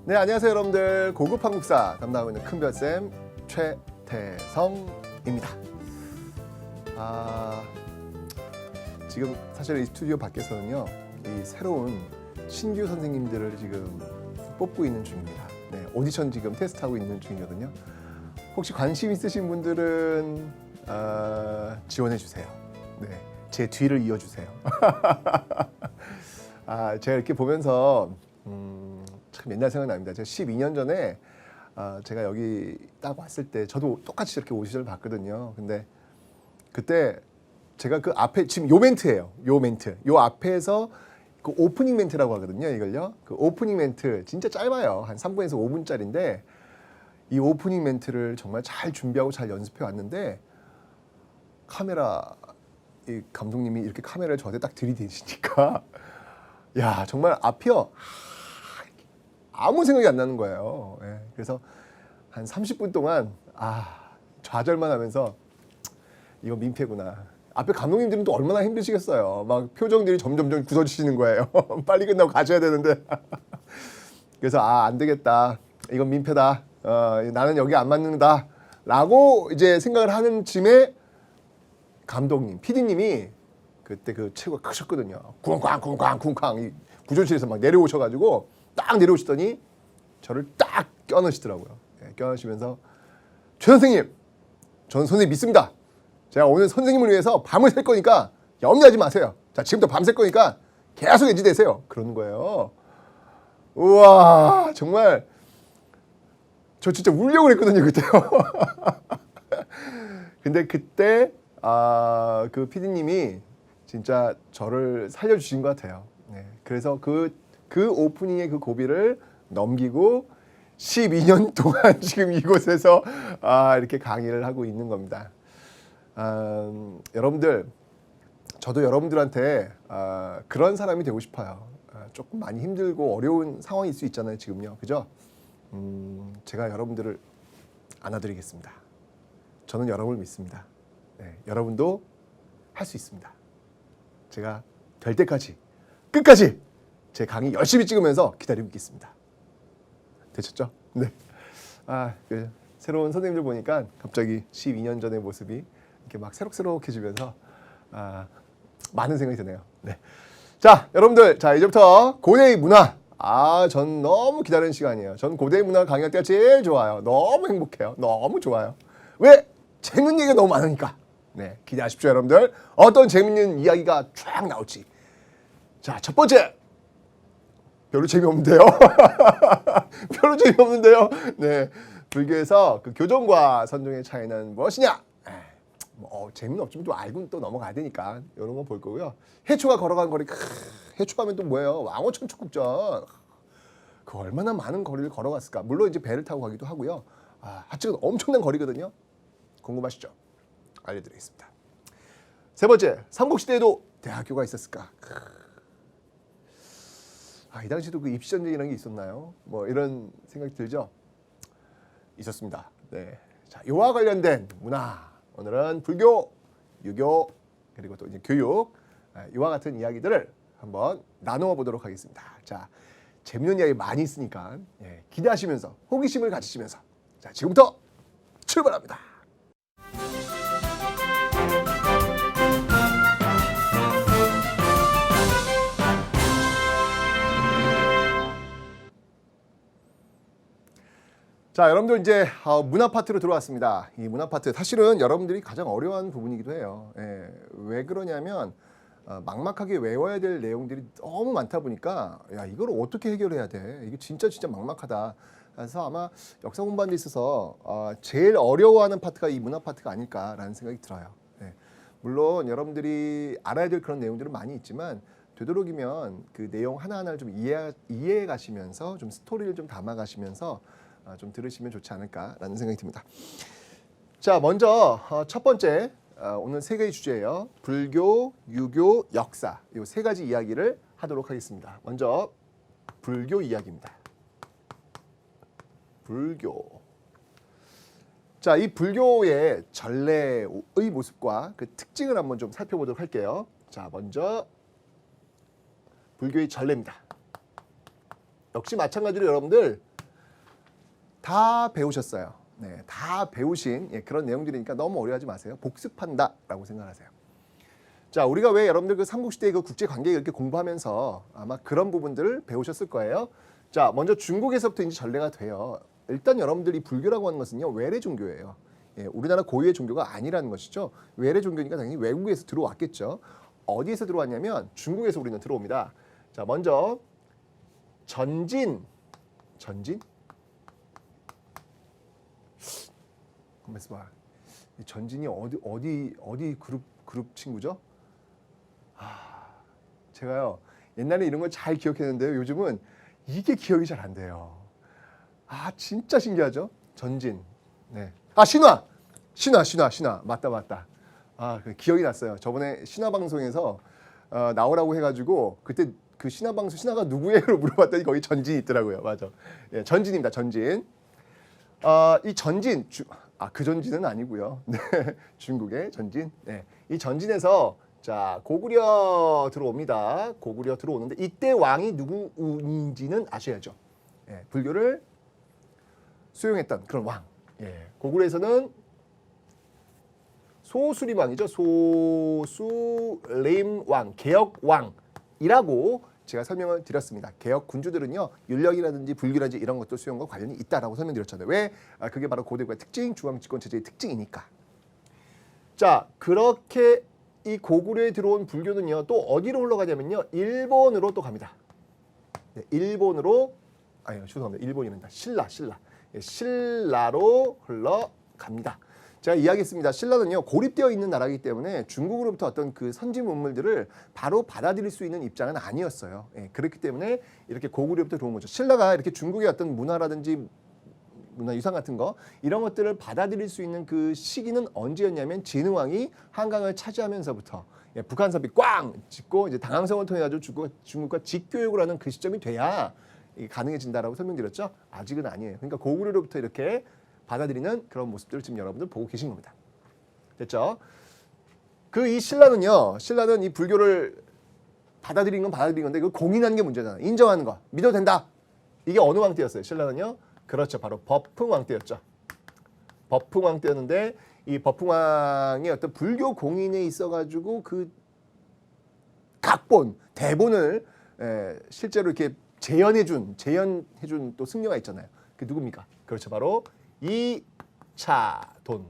네, 안녕하세요 여러분들. 고급 한국사 담당하고 있는 큰별쌤 최태성입니다. 지금 사실 이 스튜디오 밖에서는요, 이 새로운 신규 선생님들을 지금 뽑고 있는 중입니다. 네, 오디션 지금 테스트하고 있는 중이거든요. 혹시 관심 있으신 분들은 지원해 주세요. 네, 제 뒤를 이어주세요. 제가 이렇게 보면서 참 옛날 생각납니다. 제가 12년 전에 제가 여기 딱 왔을 때 저도 똑같이 이렇게 오디션을 봤거든요. 근데 그때 제가 그 앞에 지금 요 멘트예요. 요 멘트. 요 앞에서 그 오프닝 멘트라고 하거든요. 이걸요. 그 오프닝 멘트 진짜 짧아요. 한 3분에서 5분짜리인데 이 오프닝 멘트를 정말 잘 준비하고 잘 연습해 왔는데 카메라 이 감독님이 이렇게 카메라를 저한테 딱 들이대시니까 야, 정말 앞이요. 아무 생각이 안 나는 거예요. 예, 그래서 한 30분 동안 좌절만 하면서 이거 민폐구나. 앞에 감독님들은 또 얼마나 힘드시겠어요. 막 표정들이 점점 굳어지시는 거예요. 빨리 끝나고 가셔야 되는데. 그래서 안 되겠다. 이건 민폐다. 나는 여기 안 맞는다. 라고 이제 생각을 하는 쯤에 감독님, PD님이 그때 그 체구가 크셨거든요. 쿵쾅 이 구조실에서 막 내려오셔가지고 딱 내려오시더니 저를 딱 껴넣으시더라고요. 네, 껴넣으시면서 최 선생님, 저는 선생님 믿습니다. 제가 오늘 선생님을 위해서 밤을 샐 거니까 염려하지 마세요. 자, 지금부터 밤 샐 거니까 계속 엔지되세요. 그러는 거예요. 우와, 정말 저 진짜 울려고 그랬거든요, 그때요. 근데 그때 그 PD님이 진짜 저를 살려주신 것 같아요. 네, 그래서 그 오프닝의 그 고비를 넘기고 12년 동안 지금 이곳에서 이렇게 강의를 하고 있는 겁니다. 여러분들, 저도 여러분들한테 그런 사람이 되고 싶어요. 조금 많이 힘들고 어려운 상황일 수 있잖아요, 지금요. 그죠? 제가 여러분들을 안아드리겠습니다. 저는 여러분을 믿습니다. 네, 여러분도 할 수 있습니다. 제가 될 때까지 끝까지 제 강의 열심히 찍으면서 기다리고 있겠습니다. 되셨죠? 네. 그 새로운 선생님들 보니까 갑자기 12년 전의 모습이 이렇게 막 새록새록해지면서 많은 생각이 드네요. 네. 자, 여러분들, 자 이제부터 고대의 문화. 전 너무 기다리는 시간이에요. 전 고대의 문화 강의할 때가 제일 좋아요. 너무 행복해요. 너무 좋아요. 왜? 재밌는 얘기가 너무 많으니까. 네, 기대하십시오, 여러분들. 어떤 재밌는 이야기가 쫙 나올지. 자, 첫 번째. 별로 재미없는데요. 별로 재미없는데요. 네, 불교에서 그 교종과 선종의 차이는 무엇이냐? 재미는 없지만 또 알고는 또 넘어가야 되니까 이런 거 볼 거고요. 해초가 걸어간 거리, 해초가면 또 뭐예요? 왕호천축국전. 그 얼마나 많은 거리를 걸어갔을까? 물론 이제 배를 타고 가기도 하고요. 하여튼 엄청난 거리거든요. 궁금하시죠? 알려드리겠습니다. 세 번째, 삼국시대에도 대학교가 있었을까? 이 당시도 그 입시 전쟁이라는 게 있었나요? 뭐 이런 생각이 들죠? 있었습니다. 네. 자, 이와 관련된 문화. 오늘은 불교, 유교, 그리고 또 이제 교육, 이와 같은 이야기들을 한번 나누어 보도록 하겠습니다. 자, 재밌는 이야기 많이 있으니까 기대하시면서 호기심을 가지시면서 자, 지금부터 출발합니다. 자, 여러분들 이제 문화 파트로 들어왔습니다. 이 문화 파트 사실은 여러분들이 가장 어려워하는 부분이기도 해요. 왜 그러냐면 막막하게 외워야 될 내용들이 너무 많다 보니까 이걸 어떻게 해결해야 돼? 이게 진짜 막막하다. 그래서 아마 역사 공부하는 데 있어서 제일 어려워하는 파트가 이 문화 파트가 아닐까라는 생각이 들어요. 물론 여러분들이 알아야 될 그런 내용들은 많이 있지만 되도록이면 그 내용 하나하나를 좀 이해해 가시면서 좀 스토리를 좀 담아 가시면서 좀 들으시면 좋지 않을까라는 생각이 듭니다. 자, 먼저 첫 번째 오늘 세 개의 주제예요. 불교, 유교, 역사. 이 세 가지 이야기를 하도록 하겠습니다. 먼저 불교 이야기입니다. 불교. 자, 이 불교의 전래의 모습과 그 특징을 한번 좀 살펴보도록 할게요. 자, 먼저 불교의 전래입니다. 역시 마찬가지로 여러분들 다 배우셨어요. 네, 다 배우신 그런 내용들이니까 너무 어려워하지 마세요. 복습한다라고 생각하세요. 자, 우리가 왜 여러분들 그 삼국시대 그 국제 관계 이렇게 공부하면서 아마 그런 부분들을 배우셨을 거예요. 자, 먼저 중국에서부터 이제 전례가 돼요. 일단 여러분들이 불교라고 하는 것은요, 외래 종교예요. 우리나라 고유의 종교가 아니라는 것이죠. 외래 종교니까 당연히 외국에서 들어왔겠죠. 어디에서 들어왔냐면 중국에서 우리는 들어옵니다. 자, 먼저 전진. 가만있어 봐. 전진이 어디 그룹 친구죠? 제가요 옛날에 이런 걸 잘 기억했는데요. 요즘은 이게 기억이 잘 안 돼요. 진짜 신기하죠? 전진. 네. 신화. 맞다. 기억이 났어요. 저번에 신화 방송에서 나오라고 해가지고 그때 그 신화 방송 신화가 누구예요?로 물어봤더니 거기 전진이 있더라고요. 맞아. 예, 전진입니다. 전진. 이 전진 그 전진은 아니고요. 네, 중국의 전진. 네, 이 전진에서 자 고구려 들어옵니다. 고구려 들어오는데 이때 왕이 누구인지는 아셔야죠. 예, 불교를 수용했던 그런 왕. 예, 고구려에서는 소수림왕이죠. 소수림왕, 개혁왕이라고 제가 설명을 드렸습니다. 개혁 군주들은요 윤력이라든지 불교라든지 이런 것도 수용과 관련이 있다라고 설명드렸잖아요. 왜? 그게 바로 고대국가의 특징, 중앙집권 체제의 특징이니까. 자, 그렇게 이 고구려에 들어온 불교는요 또 어디로 흘러가냐면요 일본으로 또 갑니다. 네, 일본으로 죄송합니다. 일본이란다. 신라. 예, 신라로 흘러갑니다. 제가 이야기했습니다. 신라는요 고립되어 있는 나라이기 때문에 중국으로부터 어떤 그 선진 문물들을 바로 받아들일 수 있는 입장은 아니었어요. 예, 그렇기 때문에 이렇게 고구려부터 들어온 거죠. 신라가 이렇게 중국의 어떤 문화라든지 문화유산 같은 거 이런 것들을 받아들일 수 있는 그 시기는 언제였냐면 진흥왕이 한강을 차지하면서부터 북한섭이 꽝 짓고 이제 당항성을 통해 가지고 중국과 직교육을 하는 그 시점이 돼야 이게 가능해진다라고 설명드렸죠. 아직은 아니에요. 그러니까 고구려로부터 이렇게 받아들이는 그런 모습들을 지금 여러분들 보고 계신 겁니다. 됐죠? 이 신라는 이 불교를 받아들인 건데 그 공인하는 게 문제잖아요. 인정하는 거. 믿어도 된다. 이게 어느 왕 때였어요? 신라는요. 그렇죠. 바로 버풍 왕 때였죠. 버풍 왕 때였는데 이 버풍 왕의 어떤 불교 공인에 있어가지고 그 각본, 대본을 실제로 이렇게 재현해준 또 승려가 있잖아요. 그 누굽니까? 그렇죠. 바로 이차돈.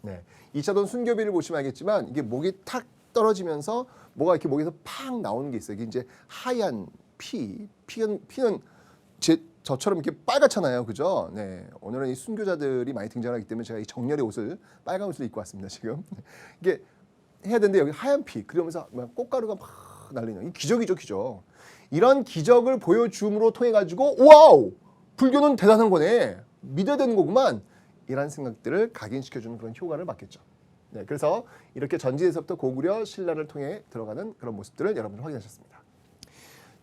네, 이차돈 순교비를 보시면 알겠지만 이게 목이 탁 떨어지면서 뭐가 이렇게 목에서 팍 나오는 게 있어요. 이게 이제 하얀 피는 저처럼 이렇게 빨갛잖아요. 그죠? 네, 오늘은 이 순교자들이 많이 등장하기 때문에 제가 이 정렬의 옷을 빨간 옷을 입고 왔습니다. 지금 이게 해야 되는데 여기 하얀 피 그러면서 꽃가루가 막 날리는 이 기적이죠, 기적. 이런 기적을 보여줌으로 통해 가지고 와우! 불교는 대단한 거네. 믿어야 되는 거구만. 이런 생각들을 각인시켜주는 그런 효과를 받겠죠. 네, 그래서 이렇게 전진에서부터 고구려, 신라를 통해 들어가는 그런 모습들을 여러분들 확인하셨습니다.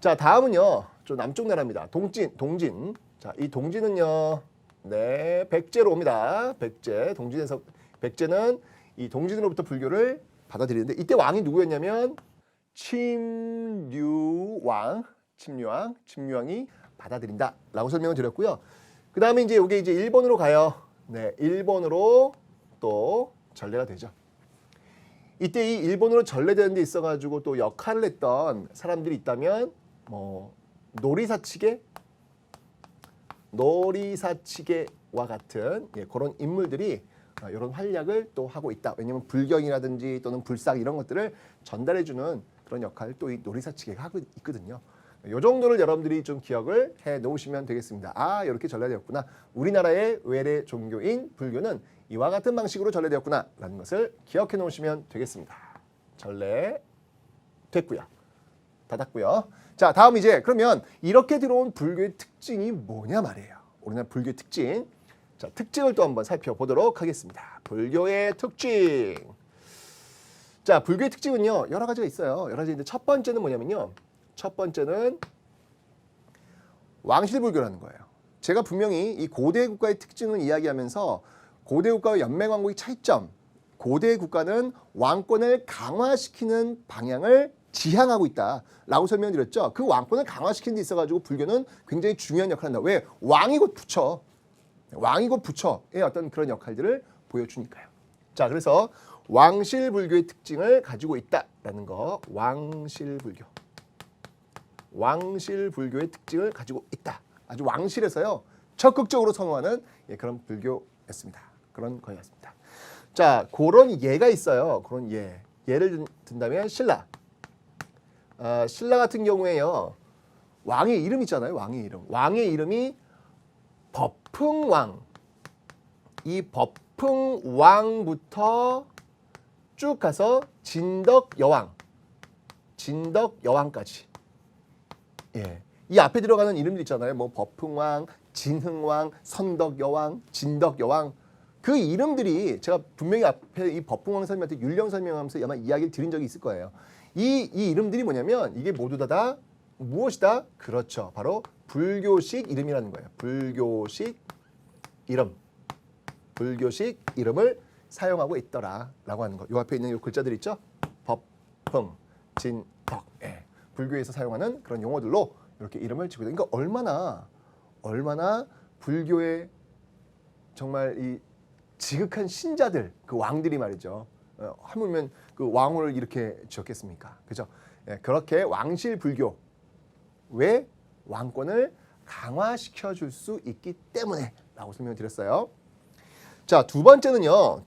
자, 다음은요. 좀 남쪽 나라입니다. 동진. 자, 이 동진은요. 네, 백제로 옵니다. 백제는 이 동진으로부터 불교를 받아들이는데 이때 왕이 누구였냐면 침류왕이 받아들인다라고 설명을 드렸고요. 그 다음에 이제 이게 이제 일본으로 가요. 네, 일본으로 또 전래가 되죠. 이때 이 일본으로 전래되는 데 있어가지고 또 역할을 했던 사람들이 있다면 노리사치게와 같은 그런 인물들이 이런 활약을 또 하고 있다. 왜냐하면 불경이라든지 또는 불삭 이런 것들을 전달해주는 그런 역할을 또 이 노리사치게가 하고 있거든요. 이 정도를 여러분들이 좀 기억을 해 놓으시면 되겠습니다. 이렇게 전래되었구나. 우리나라의 외래 종교인 불교는 이와 같은 방식으로 전래되었구나 라는 것을 기억해 놓으시면 되겠습니다. 전래됐고요. 닫았고요. 자, 다음 이제 그러면 이렇게 들어온 불교의 특징이 뭐냐 말이에요. 우리나라 불교의 특징. 자, 특징을 또 한번 살펴보도록 하겠습니다. 불교의 특징. 자, 불교의 특징은요. 여러 가지가 있어요. 여러 가지인데 첫 번째는 뭐냐면요. 첫 번째는 왕실불교라는 거예요. 제가 분명히 이 고대 국가의 특징을 이야기하면서 고대 국가와 연맹왕국의 차이점. 고대 국가는 왕권을 강화시키는 방향을 지향하고 있다라고 설명드렸죠. 그 왕권을 강화시키는 데 있어가지고 불교는 굉장히 중요한 역할을 한다. 왜? 왕이 곧 부처, 왕이 곧 부처의 어떤 그런 역할들을 보여주니까요. 자, 그래서 왕실불교의 특징을 가지고 있다라는 거. 왕실불교의 특징을 가지고 있다. 아주 왕실에서요 적극적으로 선호하는 그런 불교였습니다. 그런 거였습니다. 자, 그런 예가 있어요. 그런 예를 든다면 신라. 신라 같은 경우에요. 왕의 이름 있잖아요. 왕의 이름. 왕의 이름이 법흥왕. 이 법흥왕부터 쭉 가서 진덕여왕. 진덕여왕까지. 예. 이 앞에 들어가는 이름들 있잖아요. 뭐 법흥왕, 진흥왕, 선덕여왕, 진덕여왕. 그 이름들이 제가 분명히 앞에 이 법흥왕 설명할 때 율령 설명하면서 아마 이야기를 드린 적이 있을 거예요. 이 이름들이 뭐냐면 이게 모두 다 무엇이다? 그렇죠. 바로 불교식 이름이라는 거예요. 불교식 이름. 불교식 이름을 사용하고 있더라라고 하는 거. 요 앞에 있는 요 글자들 있죠? 법흥, 진덕. 예. 불교에서 사용하는 그런 용어들로 이렇게 이름을 지고 있다. 그러니까 얼마나 불교의 정말 이 지극한 신자들, 그 왕들이 말이죠. 하물며 그 왕후를 이렇게 지었겠습니까? 그죠? 예, 그렇게 왕실 불교 왜 왕권을 강화시켜 줄 수 있기 때문에라고 설명을 드렸어요. 자, 두 번째는요.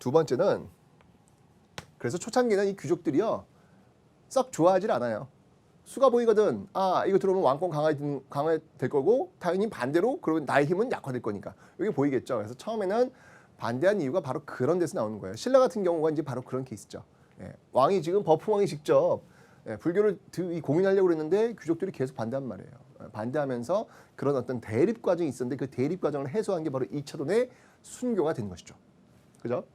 그래서 초창기는 이 귀족들이요 썩 좋아하질 않아요. 수가 보이거든. 아, 이거 들어오면 왕권 강화될 거고 당연히 반대로 그러면 나의 힘은 약화될 거니까 여기 보이겠죠. 그래서 처음에는 반대한 이유가 바로 그런 데서 나오는 거예요. 신라 같은 경우가 이제 바로 그런 케이스죠. 예, 왕이 지금 법흥왕이 직접 불교를 공인하려고 그랬는데 귀족들이 계속 반대한 말이에요. 반대하면서 그런 어떤 대립 과정이 있었는데 그 대립 과정을 해소한 게 바로 2차돈의 순교가 된 것이죠. 그죠?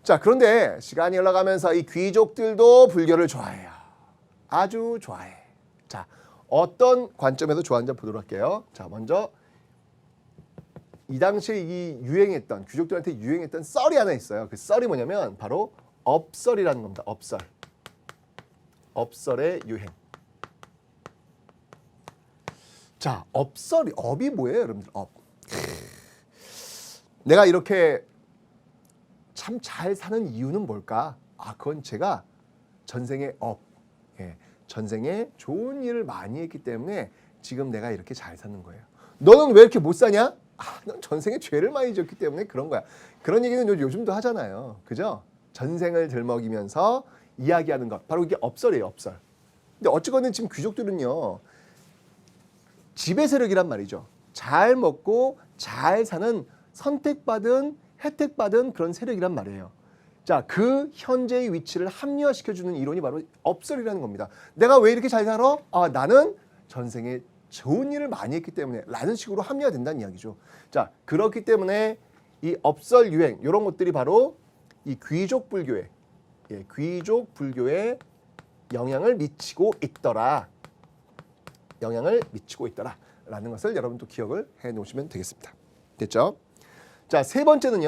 자, 그런데 시간이 흘러가면서 이 귀족들도 불교를 좋아해요. 아주 좋아해. 자, 어떤 관점에서 좋아하는지 보도록 할게요. 자, 먼저 이 당시에 이 유행했던 귀족들한테 유행했던 썰이 하나 있어요. 그 썰이 뭐냐면 바로 업설이라는 겁니다. 업설의 유행. 자, 업이 뭐예요, 여러분들? 내가 이렇게 참 잘 사는 이유는 뭘까? 아, 그건 제가 전생에 전생에 좋은 일을 많이 했기 때문에 지금 내가 이렇게 잘 사는 거예요. 너는 왜 이렇게 못 사냐? 아, 넌 전생에 죄를 많이 지었기 때문에 그런 거야. 그런 얘기는 요즘도 하잖아요. 그죠? 전생을 들먹이면서 이야기하는 것. 바로 이게 업설이에요, 업설. 근데 어쨌거나 지금 귀족들은요. 지배 세력이란 말이죠. 잘 먹고 잘 사는 선택받은 혜택받은 그런 세력이란 말이에요. 자, 그 현재의 위치를 합리화시켜주는 이론이 바로 업설이라는 겁니다. 내가 왜 이렇게 잘 살아? 아, 나는 전생에 좋은 일을 많이 했기 때문에 라는 식으로 합리화된다는 이야기죠. 자, 그렇기 때문에 이 업설 유행 이런 것들이 바로 이 귀족 불교에 영향을 미치고 있더라. 라는 것을 여러분 또 기억을 해 놓으시면 되겠습니다. 됐죠? 자, 세 번째는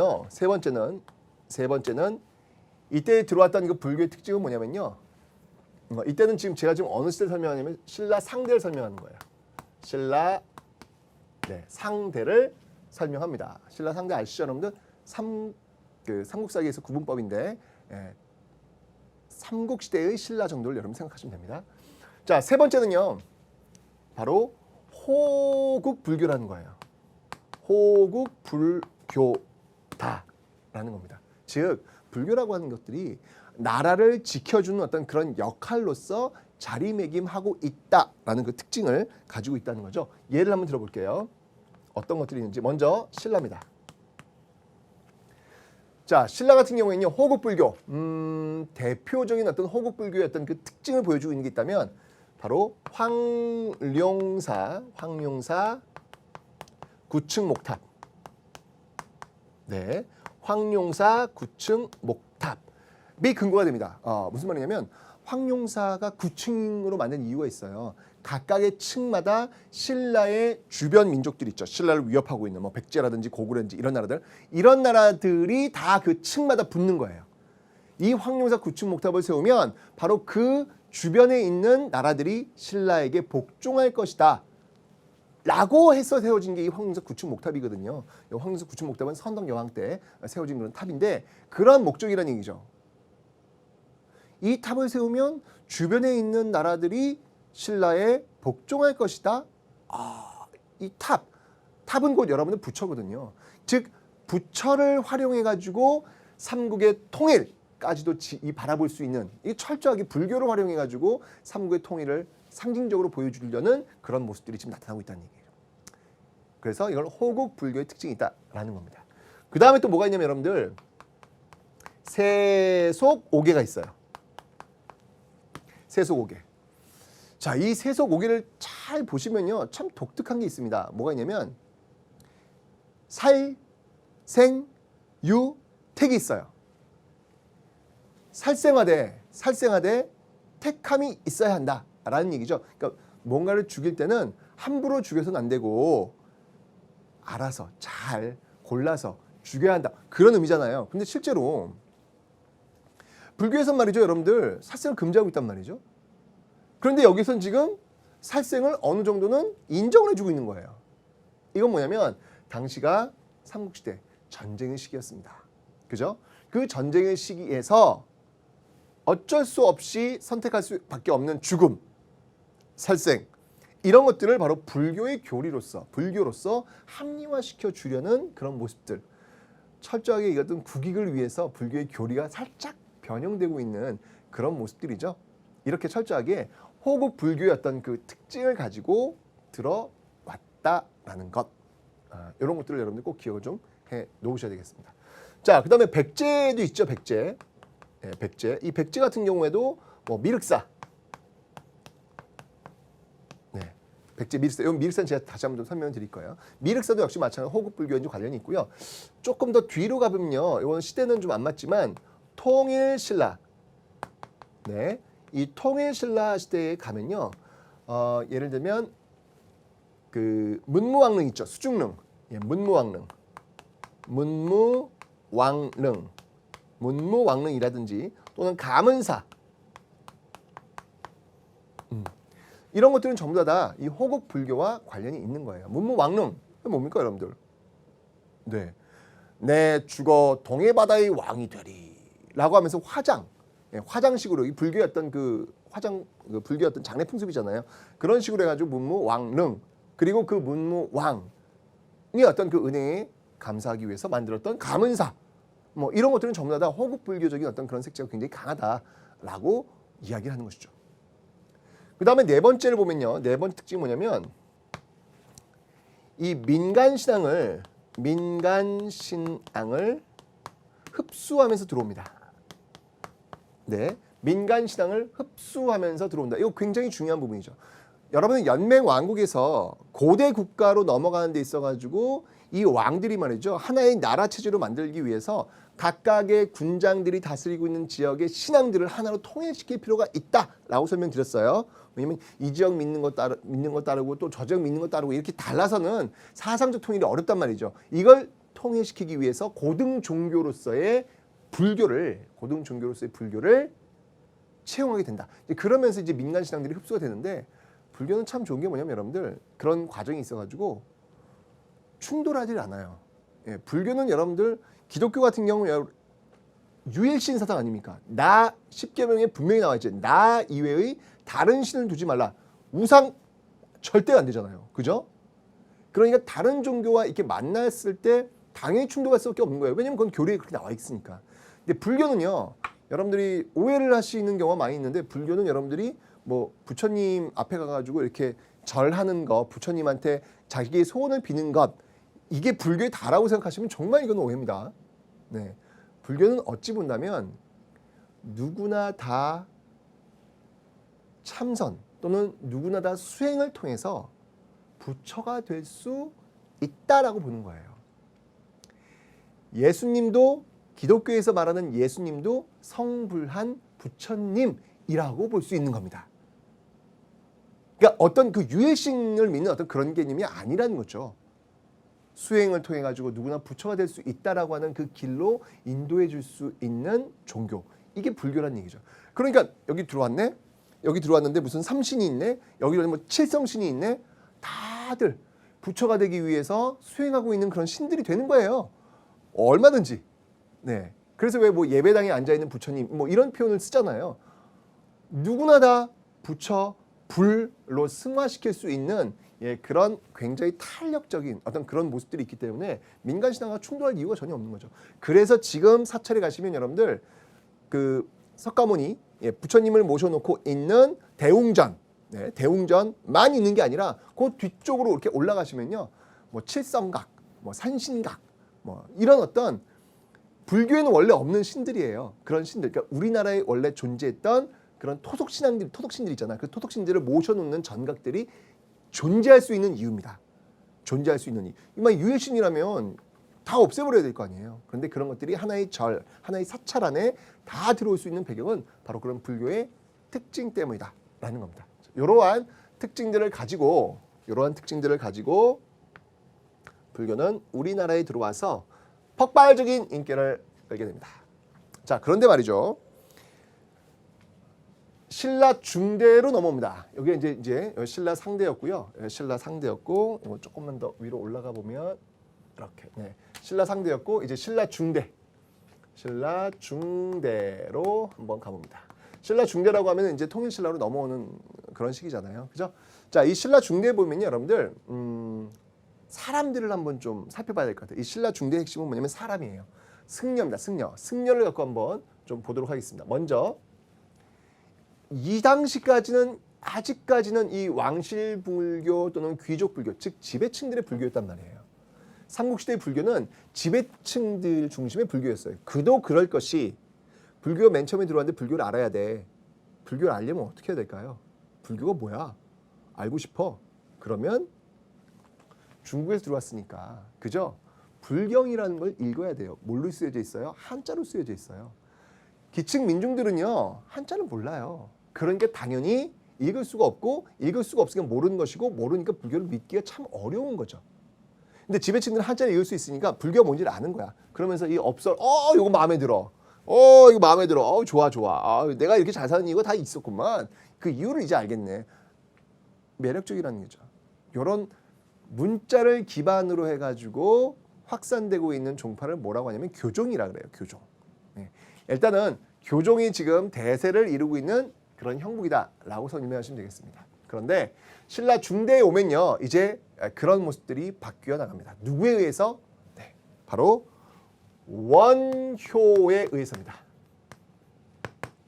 이때 들어왔던 그 불교의 특징은 뭐냐면요. 이때는 제가 지금 어느 시대를 설명하냐면 신라 상대를 설명하는 거예요. 신라 상대를 설명합니다. 신라 상대 아시죠, 여러분들? 삼국사기에서 구분법인데 삼국시대의 신라 정도를 여러분 생각하시면 됩니다. 자, 세 번째는요. 바로 호국불교라는 거예요. 호국불교다라는 겁니다. 즉 불교라고 하는 것들이 나라를 지켜주는 어떤 그런 역할로서 자리매김하고 있다라는 그 특징을 가지고 있다는 거죠. 예를 한번 들어볼게요. 어떤 것들이 있는지. 먼저 신라입니다. 자, 신라 같은 경우에는요. 호국불교. 대표적인 어떤 호국불교의 어떤 그 특징을 보여주고 있는 게 있다면 바로 황룡사 구층 목탑. 네, 황룡사 구층 목탑이 근거가 됩니다. 무슨 말이냐면 황룡사가 9층으로 만든 이유가 있어요. 각각의 층마다 신라의 주변 민족들이 있죠. 신라를 위협하고 있는 뭐 백제라든지 고구려든지 이런 나라들이 다 그 층마다 붙는 거예요. 이 황룡사 구층 목탑을 세우면 바로 그 주변에 있는 나라들이 신라에게 복종할 것이다 라고 해서 세워진 게 이 황릉석 구축 목탑이거든요. 이 황릉석 구축 목탑은 선덕 여왕 때 세워진 그런 탑인데 그런 목적이라는 얘기죠. 이 탑을 세우면 주변에 있는 나라들이 신라에 복종할 것이다. 이 탑은 곧 여러분의 부처거든요. 즉 부처를 활용해 가지고 삼국의 통일까지도 바라볼 수 있는 이 철저하게 불교를 활용해 가지고 삼국의 통일을 상징적으로 보여주려는 그런 모습들이 지금 나타나고 있다는 얘기예요. 그래서 이걸 호국 불교의 특징이 있다라는 겁니다. 그 다음에 또 뭐가 있냐면 여러분들 세속오계가 있어요. 세속오계. 자, 이 세속오계를 잘 보시면요, 참 독특한 게 있습니다. 뭐가 있냐면 살, 생, 유, 택이 있어요. 살생하되 택함이 있어야 한다라는 얘기죠. 그러니까 뭔가를 죽일 때는 함부로 죽여서는 안 되고 알아서 잘 골라서 죽여야 한다. 그런 의미잖아요. 근데 실제로 불교에서는 말이죠, 여러분들 살생을 금지하고 있단 말이죠. 그런데 여기선 지금 살생을 어느 정도는 인정을 해주고 있는 거예요. 이건 뭐냐면 당시가 삼국시대 전쟁의 시기였습니다. 그죠? 그 전쟁의 시기에서 어쩔 수 없이 선택할 수밖에 없는 죽음, 살생 이런 것들을 바로 불교의 교리로서 불교로서 합리화시켜 주려는 그런 모습들. 철저하게 이것은 국익을 위해서 불교의 교리가 살짝 변형되고 있는 그런 모습들이죠. 이렇게 철저하게 호국 불교의 어떤 그 특징을 가지고 들어왔다라는 것. 이런 것들을 여러분들 꼭 기억을 좀 해 놓으셔야 되겠습니다. 자, 그 다음에 백제도 있죠. 백제. 네, 백제. 이 백제 같은 경우에도 뭐 미륵사. 네, 백제 미륵사. 이 미륵사는 제가 다시 한번 좀 설명을 드릴 거예요. 미륵사도 역시 마찬가지로 호국 불교와 관련이 있고요. 조금 더 뒤로 가보면요. 이거는 시대는 좀 안 맞지만 통일신라. 네, 이 통일신라 시대에 가면요. 예를 들면 그 문무왕릉 있죠. 수중릉. 예, 문무왕릉이라든지 또는 가문사 이런 것들은 전부 다 이 호국 불교와 관련이 있는 거예요. 문무왕릉 뭡니까 여러분들? 네, 내 죽어 동해바다의 왕이 되리라고 하면서 화장식으로 이 불교의 어떤 불교의 어떤 장례 풍습이잖아요. 그런 식으로 해가지고 문무왕릉 그리고 그 문무왕이 어떤 그 은혜에 감사하기 위해서 만들었던 가문사 뭐 이런 것들은 전부 다 호국 불교적인 어떤 그런 색채가 굉장히 강하다라고 이야기를 하는 것이죠. 그 다음에 네 번째를 보면요. 네 번째 특징이 뭐냐면 이 민간신앙을 흡수하면서 들어옵니다. 네, 민간신앙을 흡수하면서 들어온다. 이거 굉장히 중요한 부분이죠. 여러분은 연맹 왕국에서 고대 국가로 넘어가는 데 있어가지고 이 왕들이 말이죠. 하나의 나라 체제로 만들기 위해서 각각의 군장들이 다스리고 있는 지역의 신앙들을 하나로 통일시킬 필요가 있다라고 설명드렸어요. 왜냐면 이 지역 믿는 것 따르고 또 저 지역 믿는 것 따르고 이렇게 달라서는 사상적 통일이 어렵단 말이죠. 이걸 통일시키기 위해서 고등 종교로서의 불교를 채용하게 된다. 그러면서 이제 민간 신앙들이 흡수가 되는데 불교는 참 좋은 게 뭐냐면 여러분들 그런 과정이 있어가지고 충돌하지 않아요. 예, 불교는 여러분들 기독교 같은 경우 유일신 사상 아닙니까? 나 10계명에 분명히 나와 있죠. 나 이외의 다른 신을 두지 말라. 우상 절대 안 되잖아요. 그죠? 그러니까 다른 종교와 이렇게 만났을 때 당연히 충돌할 수밖에 없는 거예요. 왜냐면 그건 교리에 그렇게 나와 있으니까. 근데 불교는요. 여러분들이 오해를 하시는 경우가 많이 있는데 불교는 여러분들이 뭐 부처님 앞에 가가지고 이렇게 절하는 것, 부처님한테 자기의 소원을 비는 것 이게 불교의 다라고 생각하시면 정말 이건 오해입니다. 네, 불교는 어찌 본다면 누구나 다 참선 또는 누구나 다 수행을 통해서 부처가 될 수 있다라고 보는 거예요. 예수님도 기독교에서 말하는 예수님도 성불한 부처님이라고 볼 수 있는 겁니다. 그러니까 어떤 그 유일신을 믿는 어떤 그런 개념이 아니라는 거죠. 수행을 통해 가지고 누구나 부처가 될 수 있다라고 하는 그 길로 인도해 줄 수 있는 종교. 이게 불교라는 얘기죠. 그러니까 여기 들어왔네. 여기 들어왔는데 무슨 삼신이 있네, 여기 뭐 칠성신이 있네. 다들 부처가 되기 위해서 수행하고 있는 그런 신들이 되는 거예요. 얼마든지. 네. 그래서 왜 뭐 예배당에 앉아 있는 부처님 뭐 이런 표현을 쓰잖아요. 누구나 다 부처 불로 승화시킬 수 있는 그런 굉장히 탄력적인 어떤 그런 모습들이 있기 때문에 민간 신앙과 충돌할 이유가 전혀 없는 거죠. 그래서 지금 사찰에 가시면 여러분들 그 석가모니 부처님을 모셔놓고 있는 대웅전, 대웅전만 있는 게 아니라 그 뒤쪽으로 이렇게 올라가시면요, 뭐 칠성각, 뭐 산신각, 뭐 이런 어떤 불교에는 원래 없는 신들이에요. 그런 신들, 그러니까 우리나라에 원래 존재했던 그런 토속신앙들, 토속신들 있잖아요. 그 토속신들을 모셔놓는 전각들이 존재할 수 있는 이유입니다. 존재할 수 있는 이유. 이만 유해신이라면 다 없애버려야 될 거 아니에요. 그런데 그런 것들이 하나의 절, 하나의 사찰 안에 다 들어올 수 있는 배경은 바로 그런 불교의 특징 때문이다 라는 겁니다. 이러한 특징들을 가지고 불교는 우리나라에 들어와서 폭발적인 인기를 끌게 됩니다. 자, 그런데 말이죠. 신라 중대로 넘어옵니다. 여기 이제 신라 상대였고요. 신라 상대였고, 이거 조금만 더 위로 올라가 보면 이렇게. 네. 신라 상대였고 이제 신라 중대로 한번 가봅니다. 신라 중대라고 하면 이제 통일 신라로 넘어오는 그런 시기잖아요. 그죠? 자, 이 신라 중대 보면요, 여러분들 사람들을 한번 좀 살펴봐야 될 것 같아요. 이 신라 중대의 핵심은 뭐냐면 사람이에요. 승려입니다. 승려를 갖고 한번 좀 보도록 하겠습니다. 먼저 이 당시까지는 아직까지는 이 왕실 불교 또는 귀족 불교, 즉 지배층들의 불교였단 말이에요. 삼국시대의 불교는 지배층들 중심의 불교였어요. 그도 그럴 것이 불교가 맨 처음에 들어왔는데 불교를 알아야 돼. 불교를 알려면 어떻게 해야 될까요? 불교가 뭐야? 알고 싶어? 그러면 중국에서 들어왔으니까, 그죠? 불경이라는 걸 읽어야 돼요. 뭘로 쓰여져 있어요? 한자로 쓰여져 있어요. 기층 민중들은요, 한자를 몰라요. 그러니까 당연히 읽을 수가 없으니까 모르는 것이고, 모르니까 불교를 믿기가 참 어려운 거죠. 근데 지배층들은 한자를 읽을 수 있으니까 불교가 뭔지를 아는 거야. 그러면서 이 업설, 이거 마음에 들어. 이거 마음에 들어. 좋아. 내가 이렇게 잘 사는 이유가 다 있었구만. 그 이유를 이제 알겠네. 매력적이라는 거죠. 이런 문자를 기반으로 해가지고 확산되고 있는 종파를 뭐라고 하냐면 교종이라 그래요. 교종. 네. 일단은 교종이 지금 대세를 이루고 있는 그런 형국이다라고 설명하시면 되겠습니다. 그런데 신라 중대에 오면요, 이제 그런 모습들이 바뀌어 나갑니다. 누구에 의해서? 네, 바로 원효에 의해서입니다.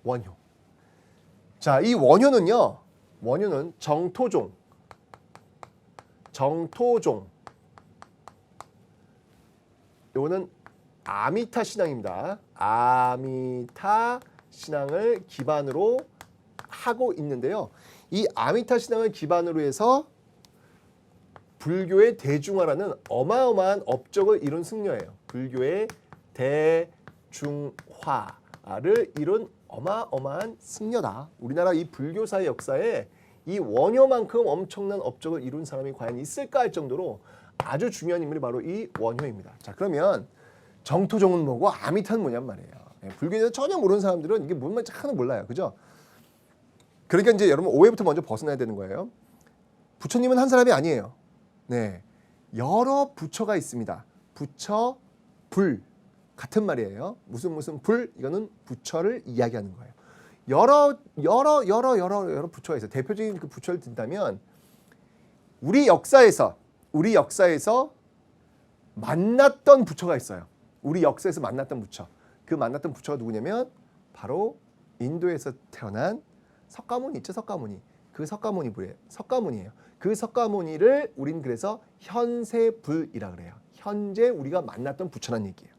원효. 자, 이 원효는 정토종. 요거는 아미타 신앙입니다. 아미타 신앙을 기반으로 하고 있는데요. 이 아미타 신앙을 기반으로 해서 불교의 대중화라는 어마어마한 업적을 이룬 승려예요. 불교의 대중화를 이룬 어마어마한 승려다. 우리나라 이 불교사의 역사에 이 원효만큼 엄청난 업적을 이룬 사람이 과연 있을까 할 정도로 아주 중요한 인물이 바로 이 원효입니다. 자, 그러면 정토종은 뭐고 아미타는 뭐냔 말이에요. 불교에 대해서 전혀 모르는 사람들은 이게 뭔 말인지 하나도 몰라요. 그죠? 그러니까 이제 여러분 오해부터 먼저 벗어나야 되는 거예요. 부처님은 한 사람이 아니에요. 네, 여러 부처가 있습니다. 부처, 불 같은 말이에요. 무슨 불, 이거는 부처를 이야기하는 거예요. 여러 부처가 있어요. 대표적인 그 부처를 든다면 우리 역사에서 만났던 부처가 있어요. 우리 역사에서 만났던 부처. 그 만났던 부처가 누구냐면 바로 인도에서 태어난 석가모니 있죠. 석가모니. 그 석가모니예요. 그 석가모니를 우린 그래서 현세불이라 그래요. 현재 우리가 만났던 부처란 얘기예요.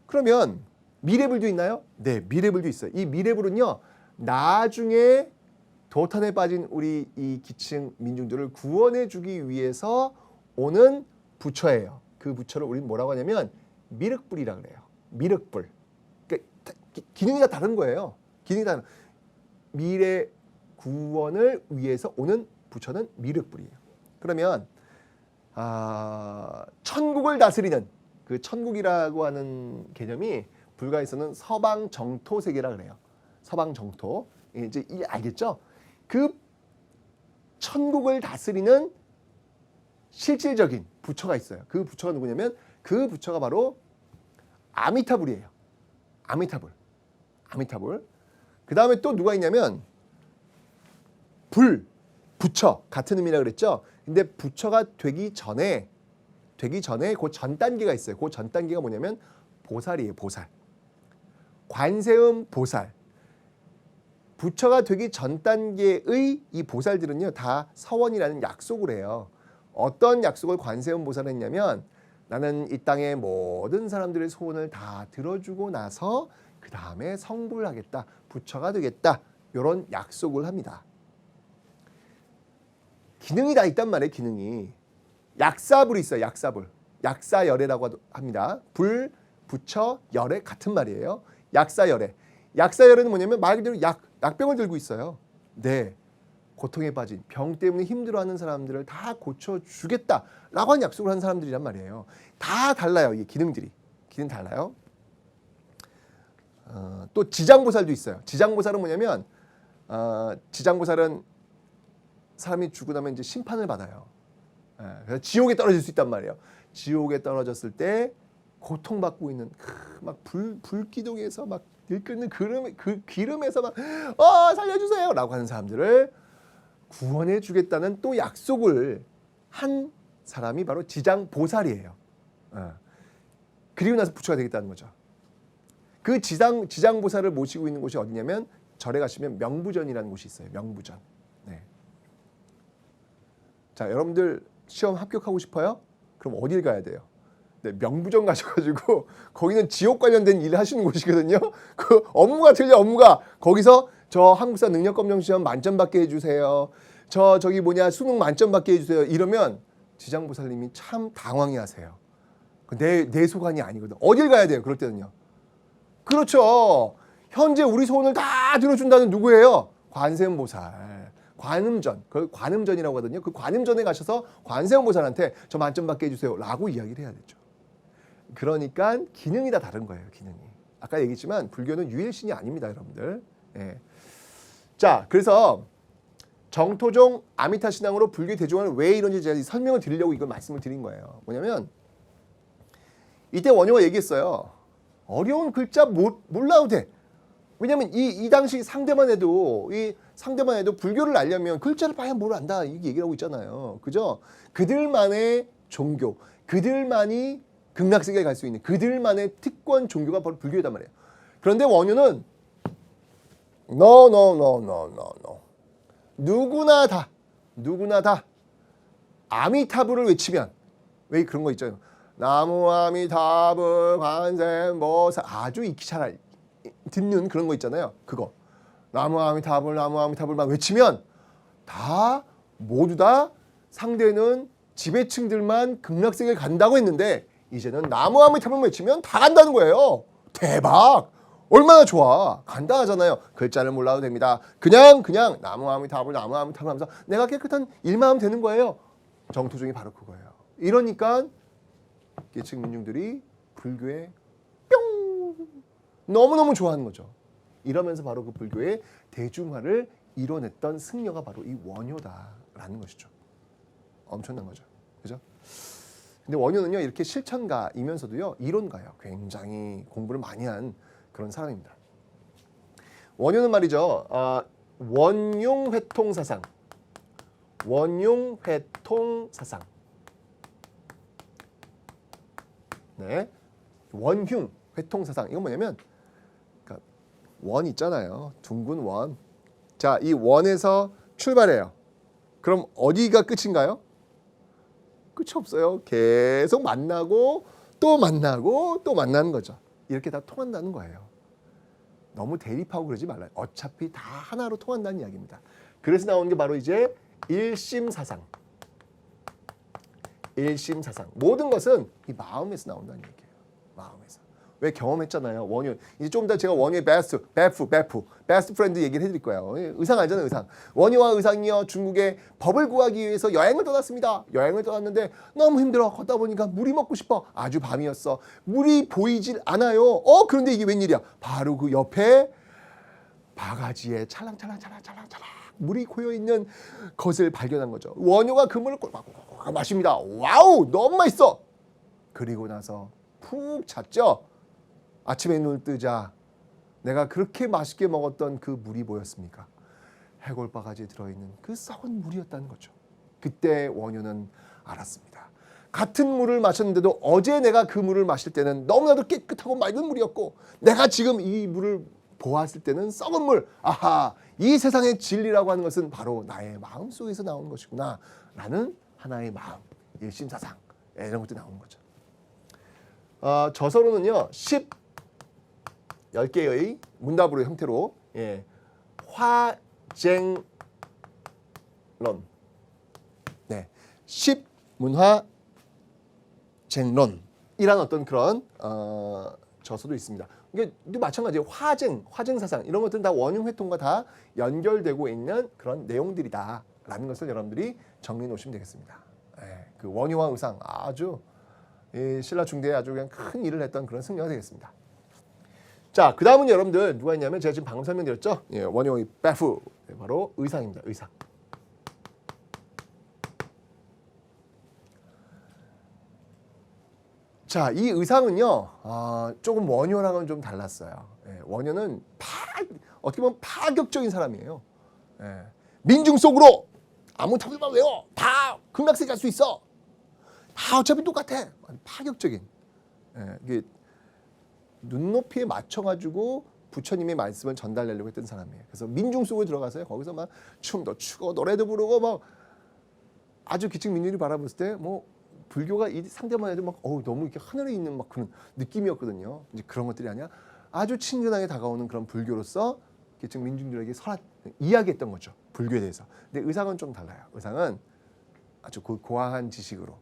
그러면 미래불도 있나요? 네, 미래불도 있어요. 이 미래불은요, 나중에 도탄에 빠진 우리 이 기층 민중들을 구원해주기 위해서 오는 부처예요. 그 부처를 우리는 뭐라고 하냐면 미륵불이라 그래요. 미륵불. 그러니까 기능이 다 다른 거예요. 기능이 다른. 미래 구원을 위해서 오는 부처는 미륵불이에요. 그러면 천국을 다스리는 그 천국이라고 하는 개념이 불가에서는 서방 정토 세계라 그래요. 서방 정토. 이제 알겠죠? 그 천국을 다스리는 실질적인 부처가 있어요. 그 부처가 누구냐면 그 부처가 바로 아미타불이에요. 아미타불. 그 다음에 또 누가 있냐면 부처 같은 의미라 그랬죠. 근데 부처가 되기 전에 그 전 단계가 있어요. 그 전 단계가 뭐냐면 보살이에요. 보살. 관세음 보살. 부처가 되기 전 단계의 이 보살들은요, 다 서원이라는 약속을 해요. 어떤 약속을 관세음 보살은 했냐면, 나는 이 땅의 모든 사람들의 소원을 다 들어주고 나서 그 다음에 성불을 하겠다, 부처가 되겠다, 이런 약속을 합니다. 기능이 다 있단 말이에요. 기능이. 약사불이 있어요. 약사불. 약사열애라고 합니다. 불, 부처, 열애 같은 말이에요. 약사열애. 약사열애는 뭐냐면 말 그대로 약병을 들고 있어요. 네, 고통에 빠진, 병 때문에 힘들어하는 사람들을 다 고쳐주겠다라고 하는 약속을 하는 사람들이란 말이에요. 다 달라요. 이 기능들이. 기능 달라요. 또 지장보살도 있어요. 지장보살은 뭐냐면 지장보살은 사람이 죽고 나면 이제 심판을 받아요. 그래서 지옥에 떨어질 수 있단 말이에요. 지옥에 떨어졌을 때 고통받고 있는 막 불기둥에서 막 들끓는 그 기름에서 막 살려주세요 라고 하는 사람들을 구원해 주겠다는 또 약속을 한 사람이 바로 지장보살이에요. 그리고 나서 부처가 되겠다는 거죠. 그 지장보살을 모시고 있는 곳이 어디냐면 절에 가시면 명부전이라는 곳이 있어요. 명부전. 네. 자, 여러분들 시험 합격하고 싶어요? 그럼 어딜 가야 돼요? 네, 명부전 가셔가지고 거기는 지옥 관련된 일을 하시는 곳이거든요. 그 업무가 틀려. 업무가 거기서 저 한국사 능력검정 시험 만점 받게 해주세요. 저기 수능 만점 받게 해주세요. 이러면 지장보살님이 참 당황해하세요. 내 소관이 아니거든. 어딜 가야 돼요? 그럴 때는요. 그렇죠. 현재 우리 소원을 다 들어준다는 누구예요? 관세음보살. 관음전. 그걸 관음전이라고 하거든요. 그 관음전에 가셔서 관세음보살한테 저 만점 받게 해주세요 라고 이야기를 해야 되죠. 그러니까 기능이 다 다른 거예요. 기능이. 아까 얘기했지만 불교는 유일신이 아닙니다. 여러분들. 예. 자, 그래서 정토종 아미타 신앙으로 불교 대중화는 왜 이런지 제가 설명을 드리려고 이걸 말씀을 드린 거예요. 뭐냐면 이때 원효가 얘기했어요. 어려운 글자 몰라도 돼. 왜냐면 이 당시 상대만 해도 불교를 알려면 글자를 봐야 뭘 안다 이렇게 얘기를 하고 있잖아요. 그죠? 그들만의 종교, 그들만이 극락세계에 갈 수 있는 그들만의 특권 종교가 바로 불교이단 말이에요. 그런데 원효는 no. 누구나 다 아미타불을 외치면 왜 그런 거 있잖아요. 나무 아미타불 관세음보살 아주 익히 잘 듣는 그런 거 있잖아요. 그거 나무 아미타불만 외치면 모두 다 상대는 지배층들만 극락세계에 간다고 했는데 이제는 나무 아미타불 외치면 다 간다는 거예요. 대박! 얼마나 좋아. 간단하잖아요. 글자를 몰라도 됩니다. 그냥 나무 아미타불 하면서 내가 깨끗한 일만 하면 되는 거예요. 정토종이 바로 그거예요. 이러니까 계층 민중들이 불교에 뿅 너무너무 좋아하는 거죠. 이러면서 바로 그 불교의 대중화를 이뤄냈던 승려가 바로 이 원효다라는 것이죠. 엄청난 거죠. 그죠? 근데 원효는요, 이렇게 실천가이면서도요, 이론가예요. 굉장히 공부를 많이 한 그런 사람입니다. 원효는 말이죠, 원융회통사상. 네, 원흉 회통사상. 이건 뭐냐면, 그러니까 원 있잖아요. 둥근 원. 자, 이 원에서 출발해요. 그럼 어디가 끝인가요? 끝이 없어요. 계속 만나고 또 만나고 또 만나는 거죠. 이렇게 다 통한다는 거예요. 너무 대립하고 그러지 말아요. 어차피 다 하나로 통한다는 이야기입니다. 그래서 나오는 게 바로 이제 일심사상. 모든 것은 이 마음에서 나온다는 얘기예요. 마음에서. 왜 경험했잖아요. 원효. 이제 좀 더 제가 원효의 베스트 프렌드 얘기를 해드릴 거예요. 의상 알잖아요. 의상. 원효와 의상이요. 중국에 법을 구하기 위해서 여행을 떠났습니다. 여행을 떠났는데 너무 힘들어. 걷다 보니까 물이 먹고 싶어. 아주 밤이었어. 물이 보이질 않아요. 그런데 이게 웬일이야. 바로 그 옆에 바가지에 찰랑찰랑 물이 고여 있는 것을 발견한 거죠. 원효가 그 물을 꼴깍꼴깍 마십니다. 와우, 너무 맛있어. 그리고 나서 푹 잤죠. 아침에 눈을 뜨자 내가 그렇게 맛있게 먹었던 그 물이 뭐였습니까? 해골 바가지에 들어있는 그 썩은 물이었다는 거죠. 그때 원효는 알았습니다. 같은 물을 마셨는데도 어제 내가 그 물을 마실 때는 너무나도 깨끗하고 맑은 물이었고 내가 지금 이 물을 보았을 때는 썩은 물. 아하, 이 세상의 진리라고 하는 것은 바로 나의 마음속에서 나오는 것이구나 라는 하나의 마음, 일심사상 이런 것들이 나오는 거죠. 저서로는요 10개의 문답으로 형태로 화쟁론, 네, 10문화쟁론이란 어떤 그런 저서도 있습니다. 이게 마찬가지예요. 화쟁 사상 이런 것들은 다 원흉회통과 다 연결되고 있는 그런 내용들이다라는 것을 여러분들이 정리해 놓으시면 되겠습니다. 그 원효와 의상 아주 신라 중대에 아주 그냥 큰 일을 했던 그런 승려가 되겠습니다. 자, 그 다음은 여러분들 누가 있냐면 제가 지금 방금 설명드렸죠. 원효의 베프 바로 의상입니다. 의상. 자, 이 의상은요 조금 원효랑은 좀 달랐어요. 원효는 어떻게 보면 파격적인 사람이에요. 민중 속으로 아무 탑을만 외워 다 극락세 갈 수 있어. 다 어차피 똑같아. 파격적인. 이게 눈높이에 맞춰가지고 부처님의 말씀을 전달하려고 했던 사람이에요. 그래서 민중 속에 들어가서요. 거기서 막 춤도 추고 노래도 부르고 막 아주 기층 민중이 바라봤을 때 뭐 불교가 이 상대만 해도 막 너무 이렇게 하늘에 있는 막 그런 느낌이었거든요. 이제 그런 것들이 아니라 아주 친근하게 다가오는 그런 불교로서 기층 민중들에게 이야기했던 거죠. 불교에 대해서. 근데 의상은 좀 달라요. 의상은 아주 고아한 지식으로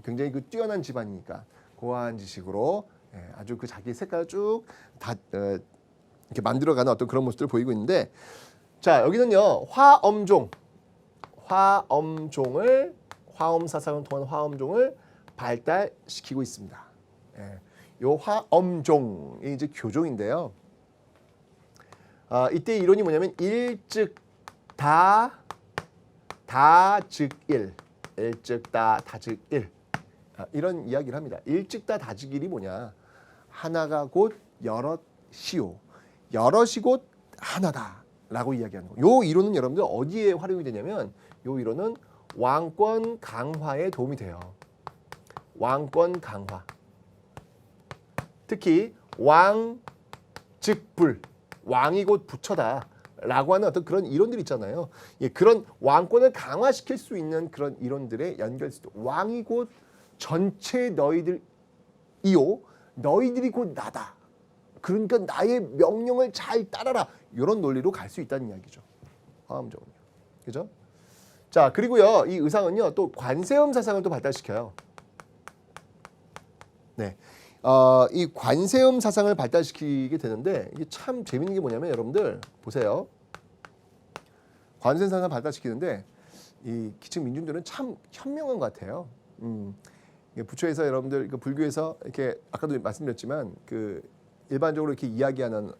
굉장히 그 뛰어난 집안이니까 고아한 지식으로 아주 그 자기 색깔을 쭉 다 이렇게 만들어가는 어떤 그런 모습들을 보이고 있는데, 자 여기는요 화엄 사상을 통한 화엄종을 발달시키고 있습니다. 요 화엄종이 이제 교종인데요. 이때 이론이 뭐냐면 일즉 다즉일, 일즉 다즉일 이런 이야기를 합니다. 일즉 다즉일이 뭐냐? 하나가 곧 여럿이요, 여럿이 곧 하나다라고 이야기하는 거. 요 이론은 여러분들 어디에 활용이 되냐면 요 이론은 왕권 강화에 도움이 돼요. 왕권 강화. 특히 왕즉불, 왕이 곧 부처다 라고 하는 어떤 그런 이론들 있잖아요. 그런 왕권을 강화시킬 수 있는 그런 이론들의 연결시도 왕이 곧 전체 너희들이요, 너희들이 곧 나다. 그러니까 나의 명령을 잘 따라라. 이런 논리로 갈 수 있다는 이야기죠. 화엄종은요. 그죠? 자, 그리고요, 이 의상은요, 또 관세음 사상을 또 발달시켜요. 네. 이 관세음 사상을 발달시키게 되는데, 이게 참 재밌는 게 뭐냐면, 여러분들, 보세요. 관세음 사상을 발달시키는데, 이 기층 민중들은 참 현명한 것 같아요. 부처에서 여러분들, 불교에서 이렇게, 아까도 말씀드렸지만, 일반적으로 이렇게 이야기하는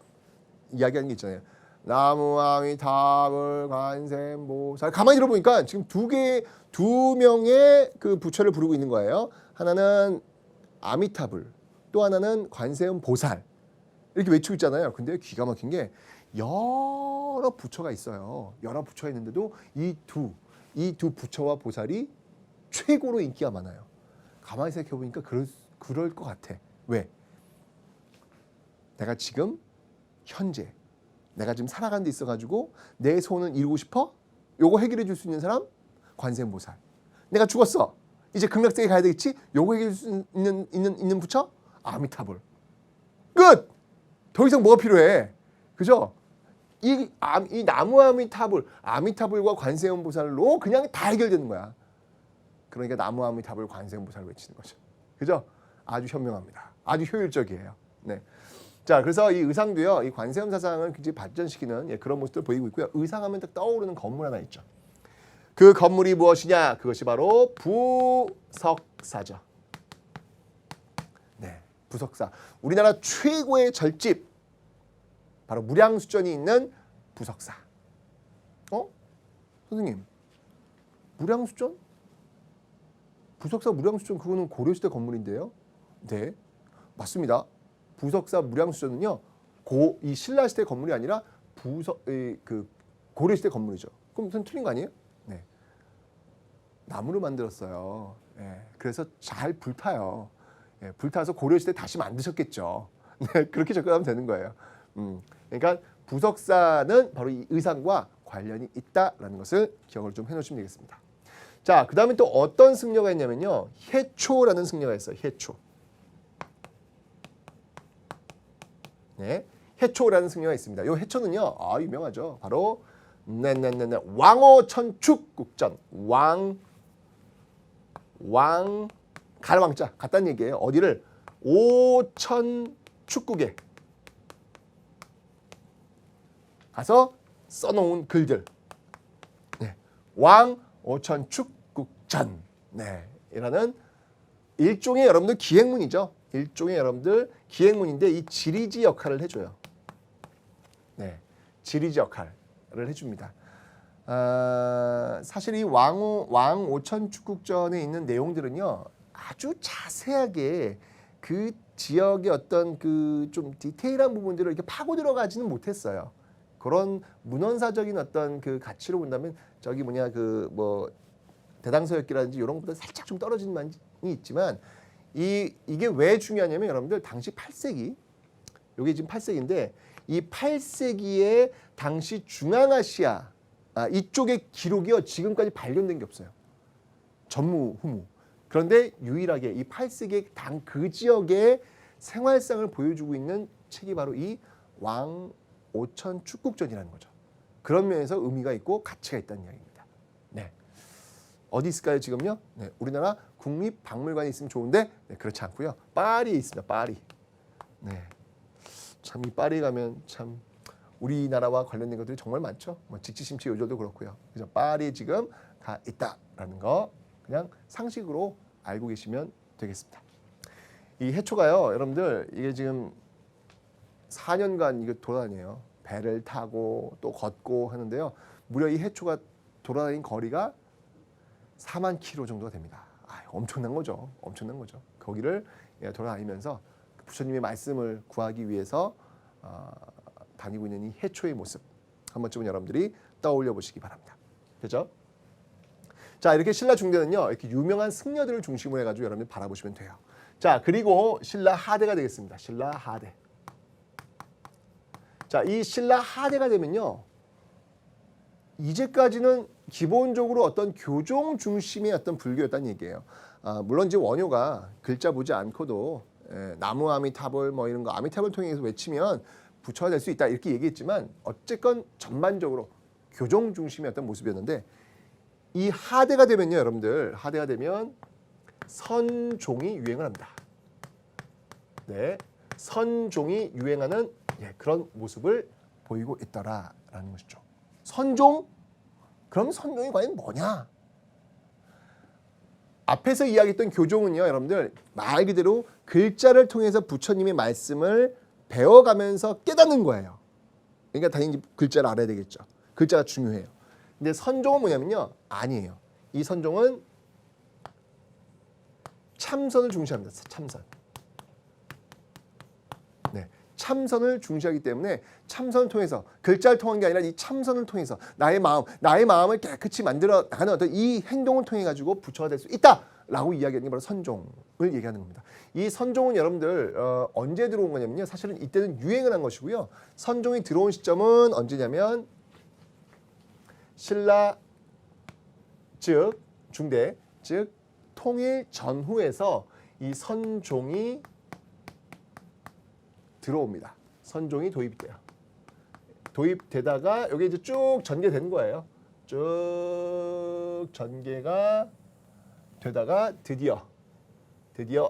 게 있잖아요. 나무아미타불 관세음보살. 가만히 들어보니까 지금 두 명의 그 부처를 부르고 있는 거예요. 하나는 아미타불, 또 하나는 관세음보살. 이렇게 외치고 있잖아요. 근데 기가 막힌 게 여러 부처가 있어요. 여러 부처가 있는데도 이 두 부처와 보살이 최고로 인기가 많아요. 가만히 생각해 보니까 그럴 것 같아. 왜? 내가 지금 현재 내가 지금 살아가는 데 있어가지고 내 소원을 이루고 싶어? 요거 해결해 줄 수 있는 사람? 관세음보살. 내가 죽었어. 이제 극락세계 가야 되겠지? 요거 해결해 줄 수 있는 부처? 아미타불. 끝! 더 이상 뭐가 필요해? 그죠? 이 나무 아미타불과 관세음보살로 그냥 다 해결되는 거야. 그러니까 나무 아미타불 관세음보살을 외치는 거죠. 그죠? 아주 현명합니다. 아주 효율적이에요. 네. 자, 그래서 이 의상도요, 이 관세음 사상을 굉장히 발전시키는 그런 모습들 보이고 있고요. 의상하면 딱 떠오르는 건물 하나 있죠. 그 건물이 무엇이냐? 그것이 바로 부석사죠. 네, 부석사. 우리나라 최고의 절집. 바로 무량수전이 있는 부석사. 선생님, 무량수전? 부석사 무량수전 그거는 고려시대 건물인데요. 네, 맞습니다. 부석사 무량수전은요, 이 신라시대 건물이 아니라 고려시대 건물이죠. 그럼 전 틀린 거 아니에요? 네, 나무로 만들었어요. 네, 그래서 잘 불타요. 네, 불타서 고려시대 다시 만드셨겠죠. 네, 그렇게 접근하면 되는 거예요. 그러니까 부석사는 바로 이 의상과 관련이 있다라는 것을 기억을 좀 해놓으시면 되겠습니다. 자, 그 다음에 또 어떤 승려가 있냐면요, 해초라는 승려가 있어요. 해초. 네, 해초라는 승려가 있습니다. 이 해초는요, 유명하죠. 바로 왕오천축국전. 가르왕자 같다는 얘기예요. 어디를? 오천축국에 가서 써놓은 글들. 네, 왕오천축국전. 네, 이라는 일종의 여러분들 기행문이죠. 일종의 여러분들 기행문인데 이 지리지 역할을 해줘요. 네, 지리지 역할을 해줍니다. 사실 이 왕오천축국전에 있는 내용들은요, 아주 자세하게 그 지역의 어떤 그 좀 디테일한 부분들을 이렇게 파고 들어가지는 못했어요. 그런 문헌사적인 어떤 그 가치로 본다면 저기 대당서역기라든지 이런 것보다 살짝 좀 떨어진 면이 있지만 이게 왜 중요하냐면 여러분들 당시 8세기, 이게 지금 8세기인데 이 8세기에 당시 중앙아시아 이쪽의 기록이요, 지금까지 발견된 게 없어요. 전무후무. 그런데 유일하게 이 8세기의 그 지역의 생활상을 보여주고 있는 책이 바로 이 왕오천축국전이라는 거죠. 그런 면에서 의미가 있고 가치가 있다는 이야기입니다. 네, 어디 있을까요 지금요? 네, 우리나라 국립박물관에 있으면 좋은데 그렇지 않고요. 파리에 있습니다. 파리. 네, 참 이 파리 가면 참 우리나라와 관련된 것들이 정말 많죠. 직지심취 요절도 그렇고요. 그래서 파리에 지금 가 있다라는 거 그냥 상식으로 알고 계시면 되겠습니다. 이 해초가요, 여러분들 이게 지금 4년간 이거 돌아다녀요. 배를 타고 또 걷고 하는데요. 무려 이 해초가 돌아다닌 거리가 4만 킬로 정도가 됩니다. 엄청난 거죠. 엄청난 거죠. 거기를 돌아다니면서 부처님의 말씀을 구하기 위해서 다니고 있는 이 해초의 모습 한 번쯤은 여러분들이 떠올려 보시기 바랍니다. 그렇죠? 자, 이렇게 신라 중대는요, 이렇게 유명한 승려들을 중심으로 해가지고 여러분들 바라보시면 돼요. 자, 그리고 신라 하대가 되겠습니다. 신라 하대. 자, 이 신라 하대가 되면요, 이제까지는 기본적으로 어떤 교종 중심의 어떤 불교였다는 얘기예요. 물론 이제 원효가 글자 보지 않고도 나무 아미타불 이런 거 아미타불 통해서 외치면 부처가 될 수 있다 이렇게 얘기했지만 어쨌건 전반적으로 교종 중심의 어떤 모습이었는데 이 하대가 되면요, 여러분들 하대가 되면 선종이 유행을 합니다. 네, 선종이 유행하는 그런 모습을 보이고 있더라라는 것이죠. 선종? 그럼 선종이 과연 뭐냐? 앞에서 이야기했던 교종은요, 여러분들 말 그대로 글자를 통해서 부처님의 말씀을 배워가면서 깨닫는 거예요. 그러니까 당연히 글자를 알아야 되겠죠. 글자가 중요해요. 근데 선종은 뭐냐면요, 아니에요. 이 선종은 참선을 중시합니다. 참선. 네, 참선을 중시하기 때문에 참선을 통해서 글자를 통한 게 아니라 이 참선을 통해서 나의 마음을 깨끗이 만들어 나가는 어떤 이 행동을 통해 가지고 부처가 될 수 있다라고 이야기하는 게 바로 선종을 얘기하는 겁니다. 이 선종은 여러분들 언제 들어온 거냐면요, 사실은 이때는 유행을 한 것이고요. 선종이 들어온 시점은 언제냐면 신라 즉 중대 즉 통일 전후에서 이 선종이 들어옵니다. 선종이 도입돼요. 도입되다가 여기 이제 쭉 전개된 거예요. 쭉 전개가 되다가 드디어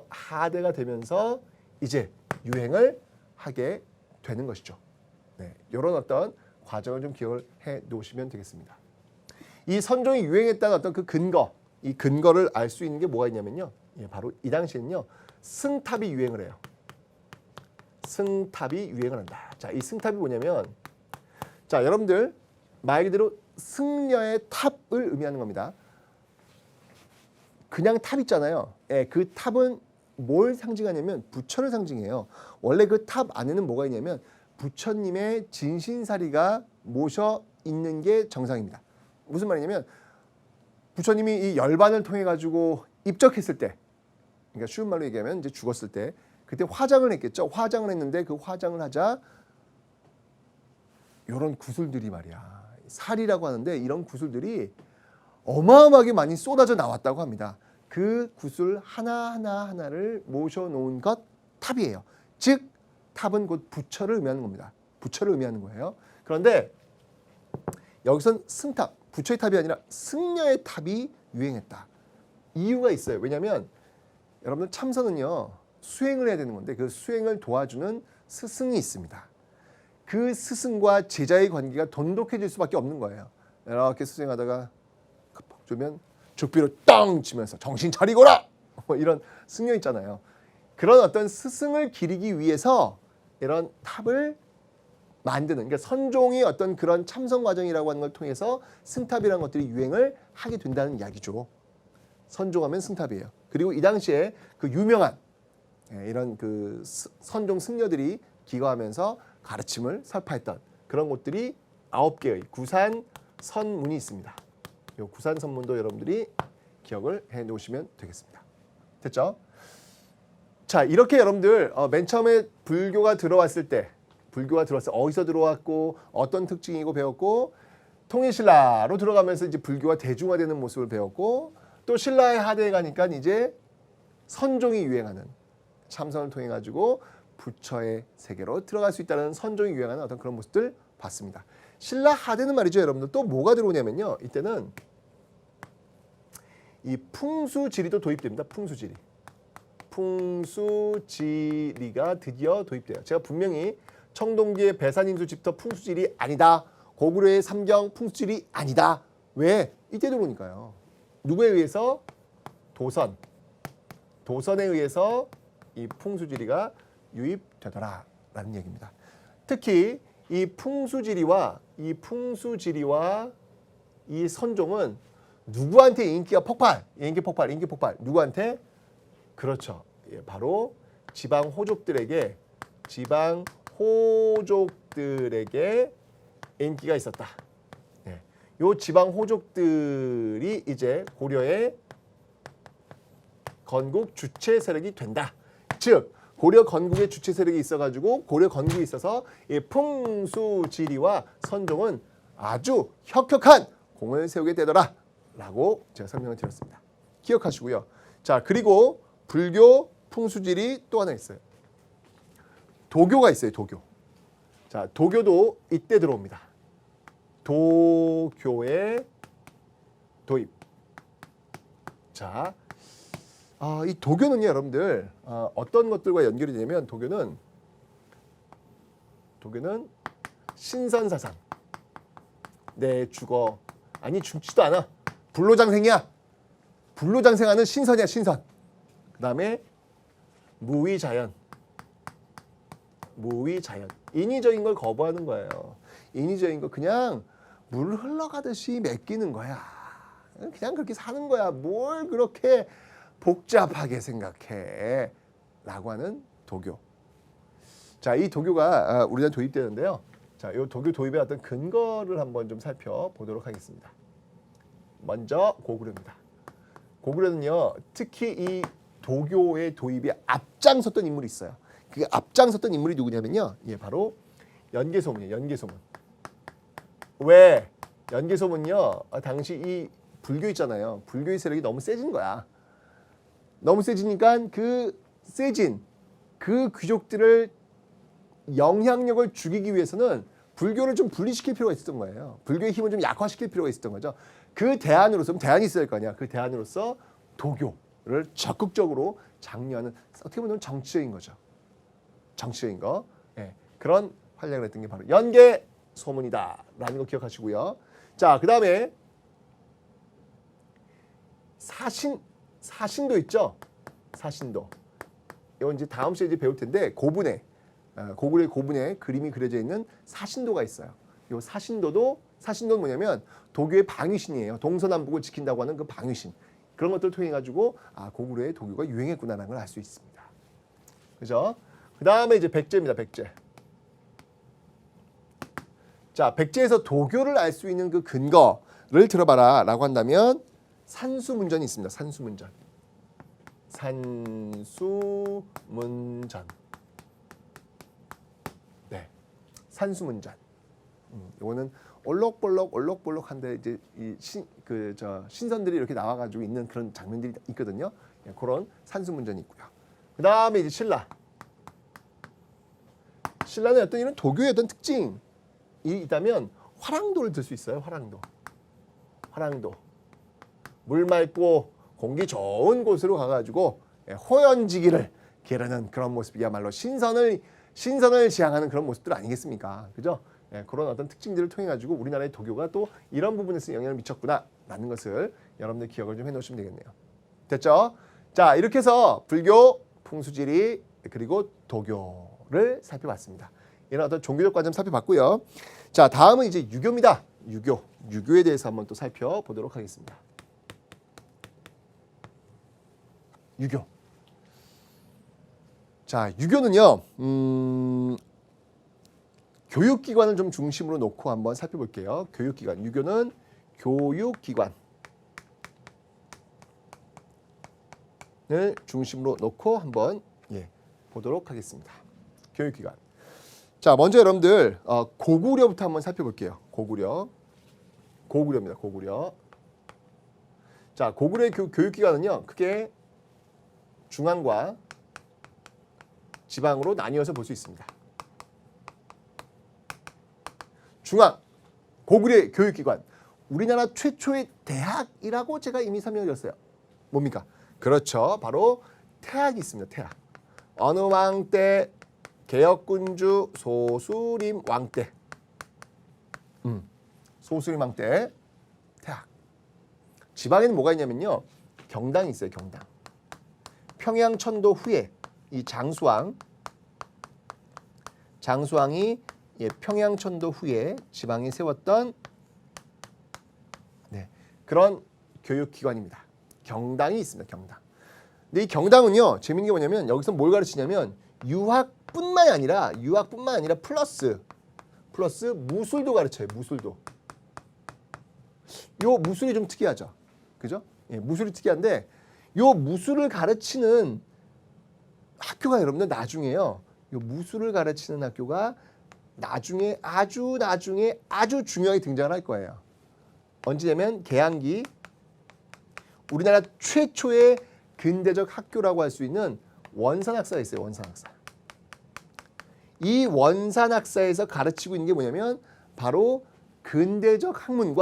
하대가 되면서 이제 유행을 하게 되는 것이죠. 네, 이런 어떤 과정을 좀 기억을 해 놓으시면 되겠습니다. 이 선종이 유행했다는 어떤 그 근거, 이 근거를 알 수 있는 게 뭐가 있냐면요, 바로 이 당시에는요 승탑이 유행을 해요. 승탑이 유행을 한다. 자, 이 승탑이 뭐냐면 자, 여러분들 말 그대로 승려의 탑을 의미하는 겁니다. 그냥 탑 있잖아요. 예, 그 탑은 뭘 상징하냐면 부처를 상징해요. 원래 그 탑 안에는 뭐가 있냐면 부처님의 진신사리가 모셔 있는 게 정상입니다. 무슨 말이냐면 부처님이 이 열반을 통해 가지고 입적했을 때, 그러니까 쉬운 말로 얘기하면 이제 죽었을 때, 그때 화장을 했겠죠. 화장을 했는데 그 화장을 하자 이런 구슬들이 말이야. 살이라고 하는데 이런 구슬들이 어마어마하게 많이 쏟아져 나왔다고 합니다. 그 구슬 하나를 모셔놓은 것 탑이에요. 즉 탑은 곧 부처를 의미하는 겁니다. 부처를 의미하는 거예요. 그런데 여기선 승탑, 부처의 탑이 아니라 승려의 탑이 유행했다. 이유가 있어요. 왜냐하면 여러분들 참선은요, 수행을 해야 되는 건데 그 수행을 도와주는 스승이 있습니다. 그 스승과 제자의 관계가 돈독해질 수밖에 없는 거예요. 이렇게 수행하다가 급박 주면 죽비로 땅 치면서 정신 차리거라! 뭐 이런 승려 있잖아요. 그런 어떤 스승을 기리기 위해서 이런 탑을 만드는, 그러니까 선종의 어떤 그런 참선 과정이라고 하는 걸 통해서 승탑이라는 것들이 유행을 하게 된다는 이야기죠. 선종하면 승탑이에요. 그리고 이 당시에 그 유명한 이런 그 선종 승려들이 기거하면서 가르침을 설파했던 그런 곳들이 9개의 구산 선문이 있습니다. 이 구산 선문도 여러분들이 기억을 해 놓으시면 되겠습니다. 됐죠? 자, 이렇게 여러분들 맨 처음에 불교가 들어왔을 때, 어디서 들어왔고 어떤 특징이고 배웠고, 통일신라로 들어가면서 이제 불교가 대중화되는 모습을 배웠고, 또 신라의 하대에 가니까 이제 선종이 유행하는, 참선을 통해 가지고 부처의 세계로 들어갈 수 있다는 선종이 유행하는 어떤 그런 모습들 봤습니다. 신라 하대는 말이죠, 여러분들 또 뭐가 들어오냐면요, 이때는 이 풍수지리도 도입됩니다. 풍수지리가 드디어 도입돼요. 제가 분명히 청동기의 배산인수집터 풍수지리 아니다, 고구려의 삼경 풍수지리 아니다. 왜? 이때 들어오니까요. 누구에 의해서? 도선에 의해서 이 풍수지리가 유입되더라라는 얘기입니다. 특히 이 풍수지리와 이 선종은 누구한테 인기 폭발. 누구한테? 그렇죠. 예, 바로 지방 호족들에게 인기가 있었다. 예, 요 지방 호족들이 이제 고려의 건국 주체 세력이 된다. 즉 고려 건국의 주체 세력이 있어가지고 고려 건국이 있어서 이 풍수지리와 선종은 아주 혁혁한 공을 세우게 되더라라고 제가 설명을 드렸습니다. 기억하시고요. 자, 그리고 불교 풍수지리 또 하나 있어요. 도교가 있어요. 도교. 자, 도교도 이때 들어옵니다. 도교의 도입. 자, 이 도교는요, 여러분들 어떤 것들과 연결이 되냐면 도교는 신선사상. 내 죽어. 아니 죽지도 않아. 불로장생이야. 불로장생하는 신선이야, 신선. 그 다음에 무위자연. 인위적인 걸 거부하는 거예요. 인위적인 거 그냥 물 흘러가듯이 맡기는 거야. 그냥 그렇게 사는 거야. 뭘 그렇게 복잡하게 생각해 라고 하는 도교. 자, 이 도교가 우리나라에 도입되는데요. 자, 이 도교 도입의 어떤 근거를 한번 좀 살펴보도록 하겠습니다. 먼저 고구려입니다. 고구려는요, 특히 이 도교의 도입에 앞장섰던 인물이 있어요. 그 앞장섰던 인물이 누구냐면요, 예, 바로 연개소문이에요. 연개소문. 왜? 연개소문요, 당시 이 불교 있잖아요. 불교의 세력이 너무 세진 거야. 너무 세지니까 그 세진 그 귀족들을 영향력을 죽이기 위해서는 불교를 좀 분리시킬 필요가 있었던 거예요. 불교의 힘을 좀 약화시킬 필요가 있었던 거죠. 그 대안으로서 대안이 있어야 할 거 아니야. 그 대안으로서 도교를 적극적으로 장려하는, 어떻게 보면 정치적인 거죠. 정치적인 거. 예, 그런 활약을 했던 게 바로 연개 소문이다라는 거 기억하시고요. 자, 그 다음에 사신도 있죠. 사신도. 이건 이제 다음 시간에 배울 텐데 고분해. 고구려의 고분에 그림이 그려져 있는 사신도가 있어요. 이 사신도는 뭐냐면 도교의 방위신이에요. 동서남북을 지킨다고 하는 그 방위신. 그런 것들을 통해 가지고 고구려의 도교가 유행했구나라는 걸 알 수 있습니다. 그죠? 그 다음에 이제 백제입니다. 백제. 자, 백제에서 도교를 알 수 있는 그 근거를 들어봐라라고 한다면 산수문전이 있습니다. 산수문전. 산수문전. 네, 산수문전. 이거는 올록볼록한데 이제 신선들이 이렇게 나와가지고 있는 그런 장면들이 있거든요. 그런 산수문전이 있고요. 그 다음에 이제 신라. 신라는 어떤 이런 도교의 어떤 특징이 있다면 화랑도를 들 수 있어요. 화랑도. 물 맑고 공기 좋은 곳으로 가가지고 호연지기를 기르는 그런 모습이야말로 신선을 지향하는 그런 모습들 아니겠습니까? 그죠? 그런 어떤 특징들을 통해 가지고 우리나라의 도교가 또 이런 부분에서 영향을 미쳤구나라는 것을 여러분들 기억을 좀 해놓으시면 되겠네요. 됐죠? 자, 이렇게 해서 불교, 풍수지리 그리고 도교를 살펴봤습니다. 이런 어떤 종교적 관점 살펴봤고요. 자, 다음은 이제 유교입니다. 유교에 대해서 한번 또 살펴보도록 하겠습니다. 유교. 자, 유교는요. 교육기관을 좀 중심으로 놓고 한번 살펴볼게요. 교육기관. 유교는 교육기관을 중심으로 놓고 한번 보도록 하겠습니다. 교육기관. 자, 먼저 여러분들 고구려부터 한번 살펴볼게요. 고구려입니다. 고구려. 자, 고구려의 교육기관은요. 크게 중앙과 지방으로 나뉘어서 볼 수 있습니다. 중앙, 고구려의 교육기관. 우리나라 최초의 대학이라고 제가 이미 설명드렸어요. 뭡니까? 그렇죠. 바로 태학이 있습니다. 태학. 어느 왕 때? 개혁군주 소수림 왕 때. 소수림 왕 때 태학. 지방에는 뭐가 있냐면요. 경당이 있어요. 경당. 평양천도 후에 이 장수왕이 평양천도 후에 지방에 세웠던 그런 교육기관입니다. 경당이 있습니다. 경당. 근데 이 경당은요. 재밌는 게 뭐냐면 여기서 뭘 가르치냐면 유학뿐만이 아니라 플러스 무술도 가르쳐요. 무술도. 요 무술이 좀 특이하죠. 그죠? 무술이 특이한데 요 무술을 가르치는 학교가 여러분들 나중에요. 요 무술을 가르치는 학교가 나중에 아주 중요하게 등장을 할 거예요. 언제냐면 개항기 우리나라 최초의 근대적 학교라고 할 수 있는 원산학사가 있어요. 원산학사. 이 원산학사에서 가르치고 있는 게 뭐냐면 바로 근대적인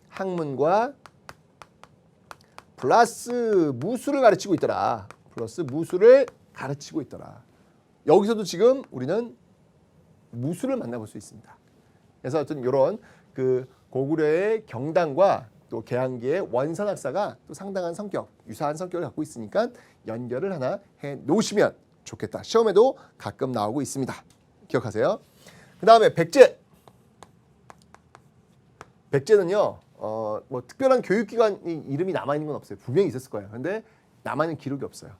학문과 플러스 무술을 가르치고 있더라. 여기서도 지금 우리는 무술을 만나볼 수 있습니다. 그래서 어떤 이런 그 고구려의 경당과 또 개항기의 원산학사가 또 상당한 성격, 유사한 성격을 갖고 있으니까 연결을 하나 해 놓으시면 좋겠다. 시험에도 가끔 나오고 있습니다. 기억하세요. 그 다음에 백제. 백제는요, 뭐 특별한 교육기관 이름이 남아있는 건 없어요. 분명히 있었을 거예요. 근데 남아있는 기록이 없어요.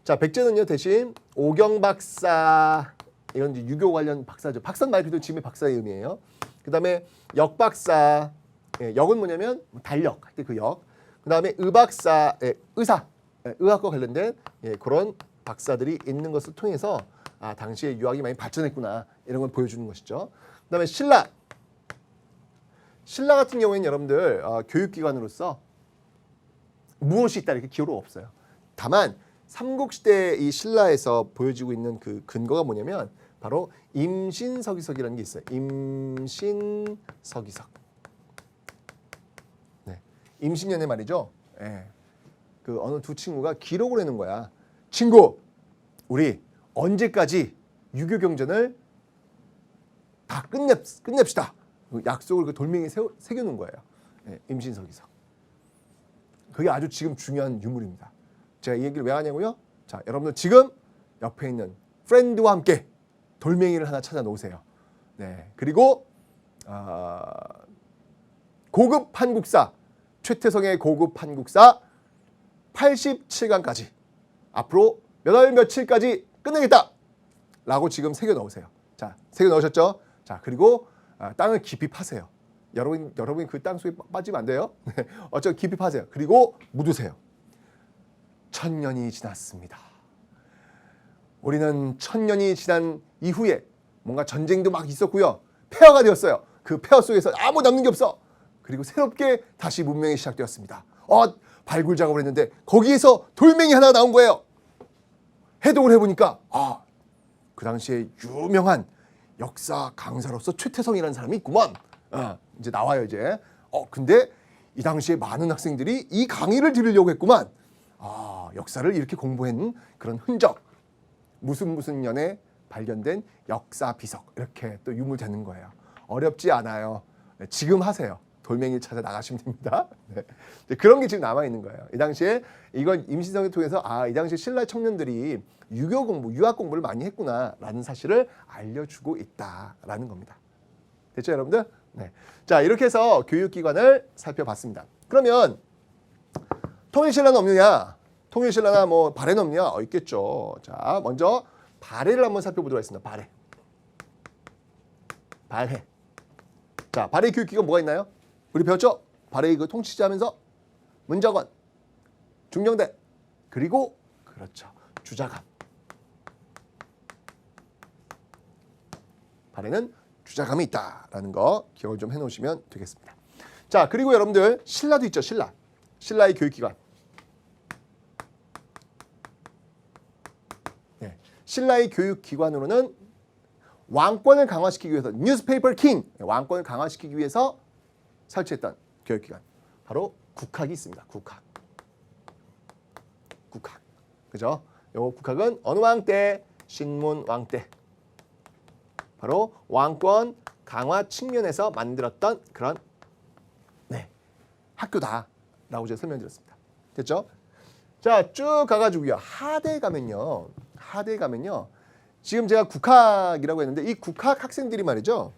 자, 백제는요, 대신 오경박사, 이건 이제 유교 관련 박사죠. 박사는 말 그대로 지금의 박사의 의미예요. 그 다음에 역박사, 역은 뭐냐면 달력, 할 때 그 역. 그 다음에 의박사, 의사, 의학과 관련된 그런 박사들이 있는 것을 통해서 당시에 유학이 많이 발전했구나 이런 걸 보여주는 것이죠. 그 다음에 신라. 신라 같은 경우에는 여러분들 교육기관으로서 무엇이 있다 이렇게 기록은 없어요. 다만 삼국시대 이 신라에서 보여지고 있는 그 근거가 뭐냐면 바로 임신서기석이라는 게 있어요. 임신서기석. 네. 임신년에 말이죠. 그 어느 두 친구가 기록을 해놓은 거야. 친구, 우리 언제까지 유교 경전을 다 끝냅시다. 약속을 그 돌멩이에 새겨놓은 거예요. 임신서기석. 그게 아주 지금 중요한 유물입니다. 제가 이 얘기를 왜 하냐고요? 자, 여러분들 지금 옆에 있는 프렌드와 함께 돌멩이를 하나 찾아 놓으세요. 네, 그리고 고급 한국사, 최태성의 고급 한국사 87강까지 앞으로 몇 월 며칠까지 끝내겠다 라고 지금 새겨 넣으세요. 자, 새겨 넣으셨죠? 자, 그리고 땅을 깊이 파세요. 여러분 그 땅 속에 빠지면 안 돼요. 어쩌 깊이 파세요. 그리고 묻으세요. 1000년이 지났습니다. 우리는 1000년이 지난 이후에 뭔가 전쟁도 막 있었고요. 폐허가 되었어요. 그 폐허 속에서 아무 남는 게 없어. 그리고 새롭게 다시 문명이 시작되었습니다. 발굴 작업을 했는데 거기에서 돌멩이 하나 나온 거예요. 해독을 해보니까 그 당시에 유명한 역사 강사로서 최태성이라는 사람이 있구만. 이제 나와요 이제. 근데 이 당시에 많은 학생들이 이 강의를 들으려고 했구만. 역사를 이렇게 공부한 그런 흔적. 무슨 년에 발견된 역사 비석. 이렇게 또 유물되는 거예요. 어렵지 않아요. 네, 지금 하세요. 돌멩이를 찾아 나가시면 됩니다. 네. 그런 게 지금 남아있는 거예요. 이 당시에 이건 임시성을 통해서 이 당시에 신라 청년들이 유교 공부, 유학 공부를 많이 했구나라는 사실을 알려주고 있다라는 겁니다. 됐죠, 여러분들? 네. 자, 이렇게 해서 교육기관을 살펴봤습니다. 그러면 통일신라는 없느냐? 통일신라나 뭐 발해는 없느냐? 있겠죠. 자, 먼저 발해를 한번 살펴보도록 하겠습니다. 발해. 자, 발해 교육기관 뭐가 있나요? 우리 배웠죠? 발해 그 통치자하면서 문정원, 중령대, 그리고 그렇죠, 주자감. 발해는 주자감이 있다라는 거 기억을 좀 해놓으시면 되겠습니다. 자, 그리고 여러분들 신라도 있죠. 신라의 교육기관. 네, 신라의 교육기관으로는 왕권을 강화시키기 위해서 뉴스페이퍼 킹, 왕권을 강화시키기 위해서 설치했던 교육기관, 바로 국학이 있습니다. 국학. 그죠? 요 국학은 어느 왕 때? 신문 왕 때. 바로 왕권 강화 측면에서 만들었던 그런 학교다라고 제가 설명드렸습니다. 됐죠? 자, 쭉 가가지고요. 하대 가면요. 지금 제가 국학이라고 했는데 이 국학 학생들이 말이죠.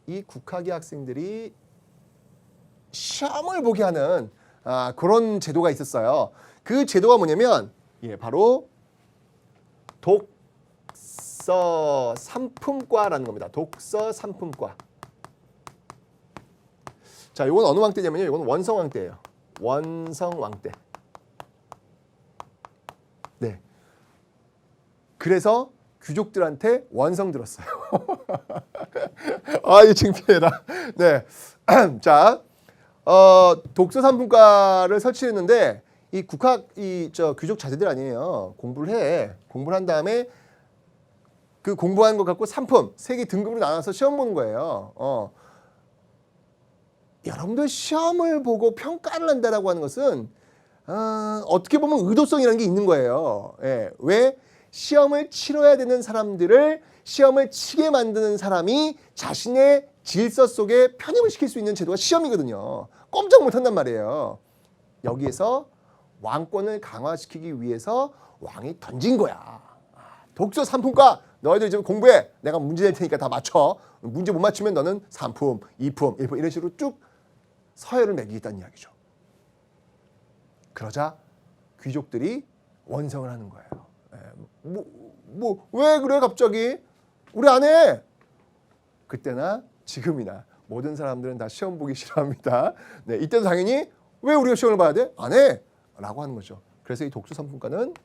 이 국학의 학생들이 시험을 보게 하는 그런 제도가 있었어요. 그 제도가 뭐냐면 바로 독서 3품과라는 겁니다. 독서 3품과. 자, 이건 어느 왕 때냐면요. 이건 원성 왕 때예요. 원성 왕 때. 네. 그래서 귀족들한테 원성 들었어요. 이 창피해라. 네. 자, 독서 3품과를 설치했는데 이 국학 귀족 자제들 아니에요. 공부를 한 다음에 그 공부한 것 갖고 3품 3개 등급으로 나눠서 시험 보는 거예요. 여러분들 시험을 보고 평가를 한다라고 하는 것은 어떻게 보면 의도성이라는 게 있는 거예요. 왜? 시험을 치러야 되는 사람들을 시험을 치게 만드는 사람이 자신의 질서 속에 편입을 시킬 수 있는 제도가 시험이거든요. 꼼짝 못한단 말이에요. 여기에서 왕권을 강화시키기 위해서 왕이 던진 거야. 독서 3품과 너희들 지금 공부해. 내가 문제 낼 테니까 다 맞춰. 문제 못 맞추면 너는 3품, 2품, 1품 이런 식으로 쭉 서열을 매기겠다는 이야기죠. 그러자 귀족들이 원성을 하는 거예요. 왜 그래 갑자기? 우리 안 해. 그때나 지금이나 모든 사람들은 다 시험 보기 싫어합니다. 네, 이때도 당연히 왜 우리가 시험을 봐야 돼? 안 해. 라고 하는 거죠. 그래서 이 독서 3품과는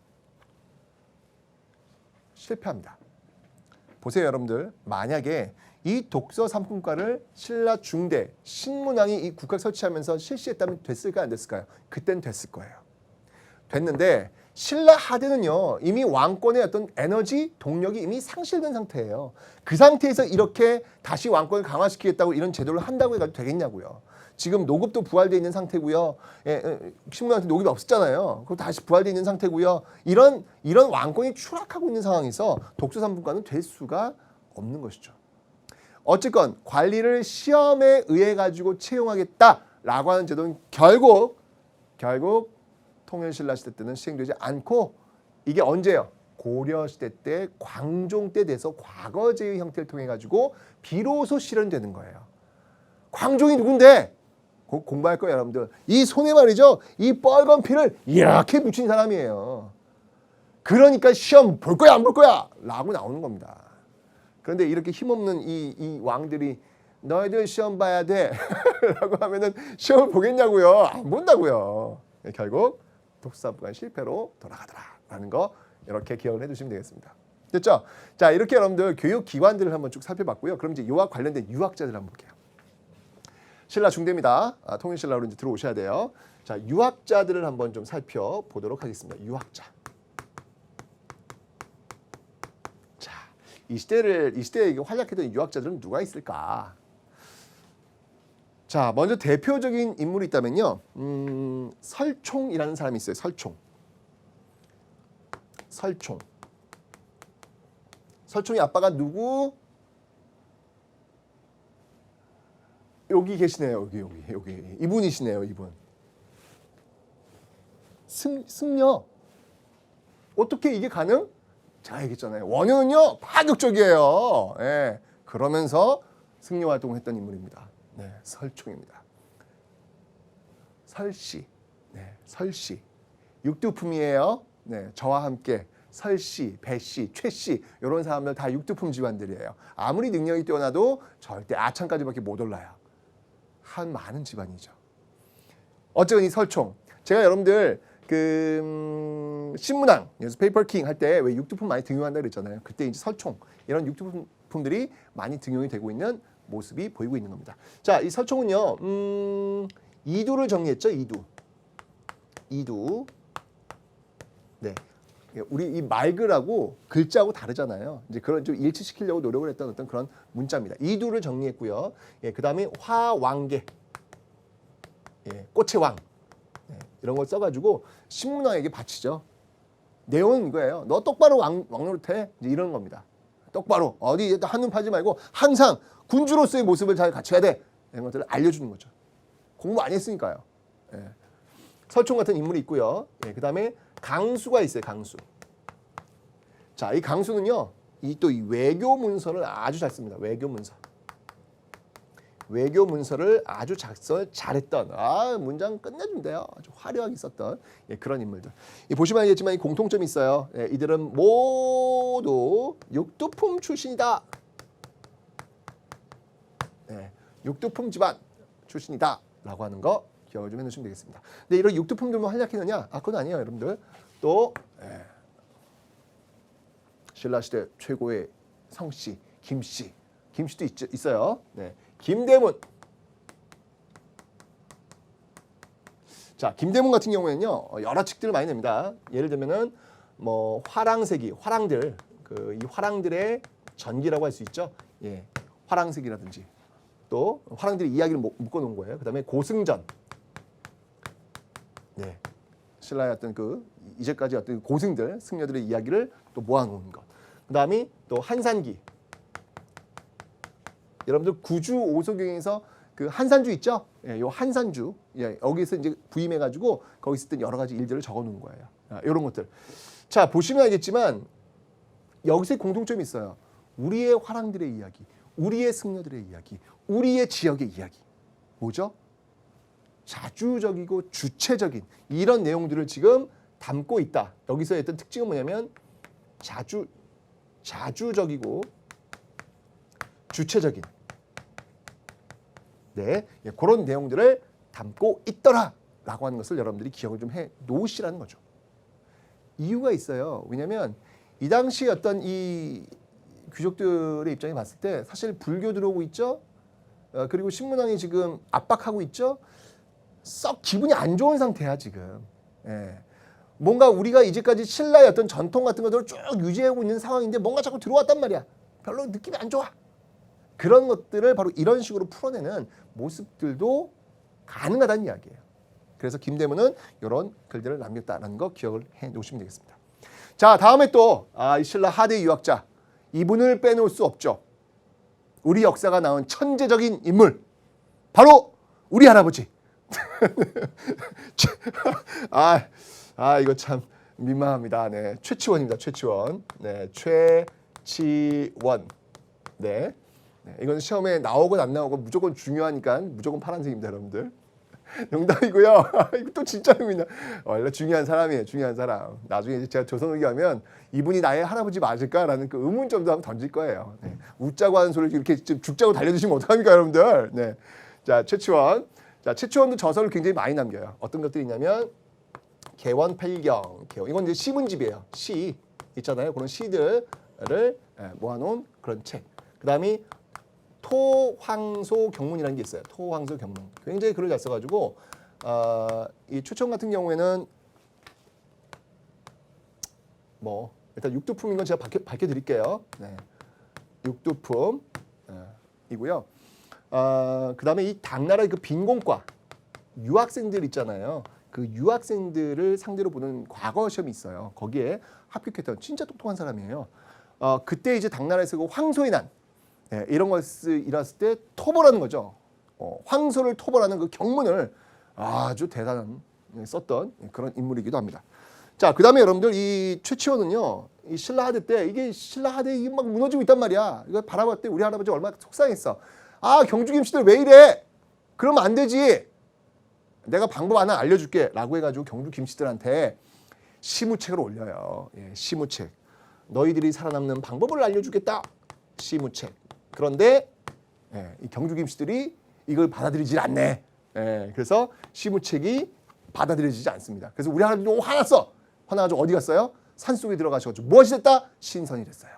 실패합니다. 보세요, 여러분들. 만약에 이 독서 3품과를 신라 중대 신문왕이 이 국학 설치하면서 실시했다면 됐을까요? 안 됐을까요? 그땐 됐을 거예요. 됐는데 신라 하대는요. 이미 왕권의 어떤 에너지, 동력이 이미 상실된 상태예요. 그 상태에서 이렇게 다시 왕권을 강화시키겠다고 이런 제도를 한다고 해가지고 되겠냐고요. 지금 노급도 부활되어 있는 상태고요. 신문한테 노급이 없었잖아요. 그럼 다시 부활되어 있는 상태고요. 이런 왕권이 추락하고 있는 상황에서 독서 3품과는 될 수가 없는 것이죠. 어쨌건 관리를 시험에 의해 가지고 채용하겠다라고 하는 제도는 결국 통일신라 시대 때는 시행되지 않고 이게 언제요? 고려시대 때 광종 때 돼서 과거제의 형태를 통해 가지고 비로소 실현되는 거예요. 광종이 누군데? 공부할 거예요, 여러분들. 이 손에 말이죠. 이 빨간 피를 이렇게 묻힌 사람이에요. 그러니까 시험 볼 거야, 안 볼 거야? 라고 나오는 겁니다. 그런데 이렇게 힘없는 이 왕들이 너희들 시험 봐야 돼 라고 하면은 시험을 보겠냐고요? 안 본다고요. 결국 독사부관 실패로 돌아가더라라는 거 이렇게 기억을 해두시면 되겠습니다. 됐죠? 자, 이렇게 여러분들 교육기관들을 한번 쭉 살펴봤고요. 그럼 이제 이와 관련된 유학자들 한번 볼게요. 신라 중대입니다. 통일신라로 이제 들어오셔야 돼요. 자, 유학자들을 한번 좀 살펴보도록 하겠습니다. 유학자. 자, 이 시대에 활약했던 유학자들은 누가 있을까? 자, 먼저 대표적인 인물이 있다면요. 설총이라는 사람이 있어요. 설총의 아빠가 누구? 여기 계시네요. 여기. 이분이시네요. 이분. 승려. 어떻게 이게 가능? 제가 얘기했잖아요. 원효는요. 파격적이에요. 예. 그러면서 승려 활동을 했던 인물입니다. 네, 설총입니다. 설씨. 네, 설씨. 육두품이에요. 네, 저와 함께 설씨, 배씨, 최씨 이런 사람들 다 육두품 집안들이에요. 아무리 능력이 뛰어나도 절대 아창까지밖에 못 올라요. 한 많은 집안이죠. 어쨌든 이 설총. 제가 여러분들 신문왕, 뉴스페이퍼 킹 할 때 왜 육두품 많이 등용한다 그랬잖아요. 그때 이제 설총 이런 육두품들이 많이 등용이 되고 있는 모습이 보이고 있는 겁니다. 자, 이 설총은요. 이두를 정리했죠. 이두. 네. 우리 이 말글하고 글자하고 다르잖아요. 이제 그런 좀 일치시키려고 노력을 했던 어떤 그런 문자입니다. 이두를 정리했고요. 예, 그다음에 화왕계, 예, 꽃의 왕, 예, 이런 걸 써가지고 신문왕에게 바치죠. 내용은 이거예요. 너 똑바로 왕노릇해. 이제 이런 겁니다. 똑바로 어디 한눈 파지 말고 항상 군주로서의 모습을 잘 갖춰야 돼. 이런 것들을 알려주는 거죠. 공부 안 했으니까요. 예. 설총 같은 인물이 있고요. 예, 그다음에 강수가 있어요. 강수. 자, 이 강수는요. 이 외교 문서를 아주 잘 씁니다. 외교 문서를 아주 작성을 잘했던 문장 끝내준대요. 아주 화려하게 썼던 예, 그런 인물들. 보시면 알겠지만 이 공통점이 있어요. 예, 이들은 모두 육두품 출신이다. 예, 육두품 집안 출신이다. 라고 하는 거 기억을 좀 해놓으시면 되겠습니다. 근데 이런 육두품들만 활약했느냐? 그건 아니에요, 여러분들. 또 신라시대 최고의 성씨 김씨도 있어요. 네, 김대문. 자, 김대문 같은 경우에는요 여러 책들을 많이 냅니다. 예를 들면은 뭐 화랑세기, 화랑들 이 화랑들의 전기라고 할 수 있죠. 예, 화랑세기라든지 또 화랑들의 이야기를 묶어놓은 거예요. 그다음에 고승전. 네, 신라의 어떤 이제까지 어떤 고승들, 승려들의 이야기를 또 모아놓은 것. 그다음에 또 한산기. 여러분들 구주 오소경에서 한산주 있죠? 예, 요 한산주. 예, 여기서 이제 부임해가지고 거기 있었던 여러 가지 일들을 적어놓은 거예요. 이런 것들. 자, 보시면 알겠지만 여기서 공통점이 있어요. 우리의 화랑들의 이야기, 우리의 승려들의 이야기, 우리의 지역의 이야기. 뭐죠? 자주적이고 주체적인 이런 내용들을 지금 담고 있다. 여기서 어떤 특징은 뭐냐면 자주적이고 주체적인 네, 그런 내용들을 담고 있더라라고 하는 것을 여러분들이 기억을 좀 해 놓으시라는 거죠. 이유가 있어요. 왜냐하면 이 당시 어떤 이 귀족들의 입장에 봤을 때 사실 불교 들어오고 있죠. 그리고 신문왕이 지금 압박하고 있죠. 썩 기분이 안 좋은 상태야 지금. 예. 뭔가 우리가 이제까지 신라의 어떤 전통 같은 것들을 쭉 유지하고 있는 상황인데 뭔가 자꾸 들어왔단 말이야. 별로 느낌이 안 좋아. 그런 것들을 바로 이런 식으로 풀어내는 모습들도 가능하다는 이야기예요. 그래서 김대문은 이런 글들을 남겼다는 거 기억을 해 놓으시면 되겠습니다. 자, 다음에 또 이 신라 하대 유학자 이분을 빼놓을 수 없죠. 우리 역사가 낳은 천재적인 인물 바로 우리 할아버지. 이거 참 민망합니다. 네, 최치원입니다. 최치원. 네, 최치원. 네. 네, 이건 시험에 나오건 안 나오건 무조건 중요하니까 무조건 파란색입니다, 여러분들. 농담이고요. 이거 또 진짜 의미나. 원래 중요한 사람이에요. 중요한 사람. 나중에 이제 제가 조선의기 하면 이분이 나의 할아버지 맞을까라는 그 의문점도 한번 던질 거예요. 네. 웃자고 하는 소리를 이렇게 죽자고 달려주시면 어떡합니까, 여러분들? 네. 자, 최치원. 자, 최치원도 저서를 굉장히 많이 남겨요. 어떤 것들이 있냐면 개원팔경. 이건 이제 시문집이에요. 시 있잖아요. 그런 시들을 모아놓은 그런 책. 그다음이 토황소 경문이라는 게 있어요. 토황소 경문. 굉장히 글을 잘 써가지고 이 최치원 같은 경우에는 뭐 일단 육두품인 건 제가 밝혀드릴게요. 네. 육두품 이고요. 그다음에 이 당나라의 그 빈공과 유학생들 있잖아요. 그 유학생들을 상대로 보는 과거 시험이 있어요. 거기에 합격했던 진짜 똑똑한 사람이에요. 그때 이제 당나라에서 그 황소의 난 네, 이런 것을 일었을 때 토벌하는 거죠. 황소를 토벌하는 그 경문을 아주 대단한 썼던 그런 인물이기도 합니다. 자, 그다음에 여러분들 이 최치원은요, 이 신라하대 때 이게 신라하대 이게 막 무너지고 있단 말이야. 이거 바라볼 때 우리 할아버지 얼마나 속상했어. 아, 경주 김씨들 왜 이래? 그러면 안 되지. 내가 방법 하나 알려줄게라고 해가지고 경주 김씨들한테 시무책을 올려요. 예, 시무책. 너희들이 살아남는 방법을 알려주겠다. 시무책. 그런데 이 경주 김씨들이 이걸 받아들이질 않네. 그래서 시무책이 받아들여지지 않습니다. 그래서 우리 할아버지 화났어. 화나가지고 어디 갔어요? 산속에 들어가셔가지고 무엇이 됐다? 신선이 됐어요.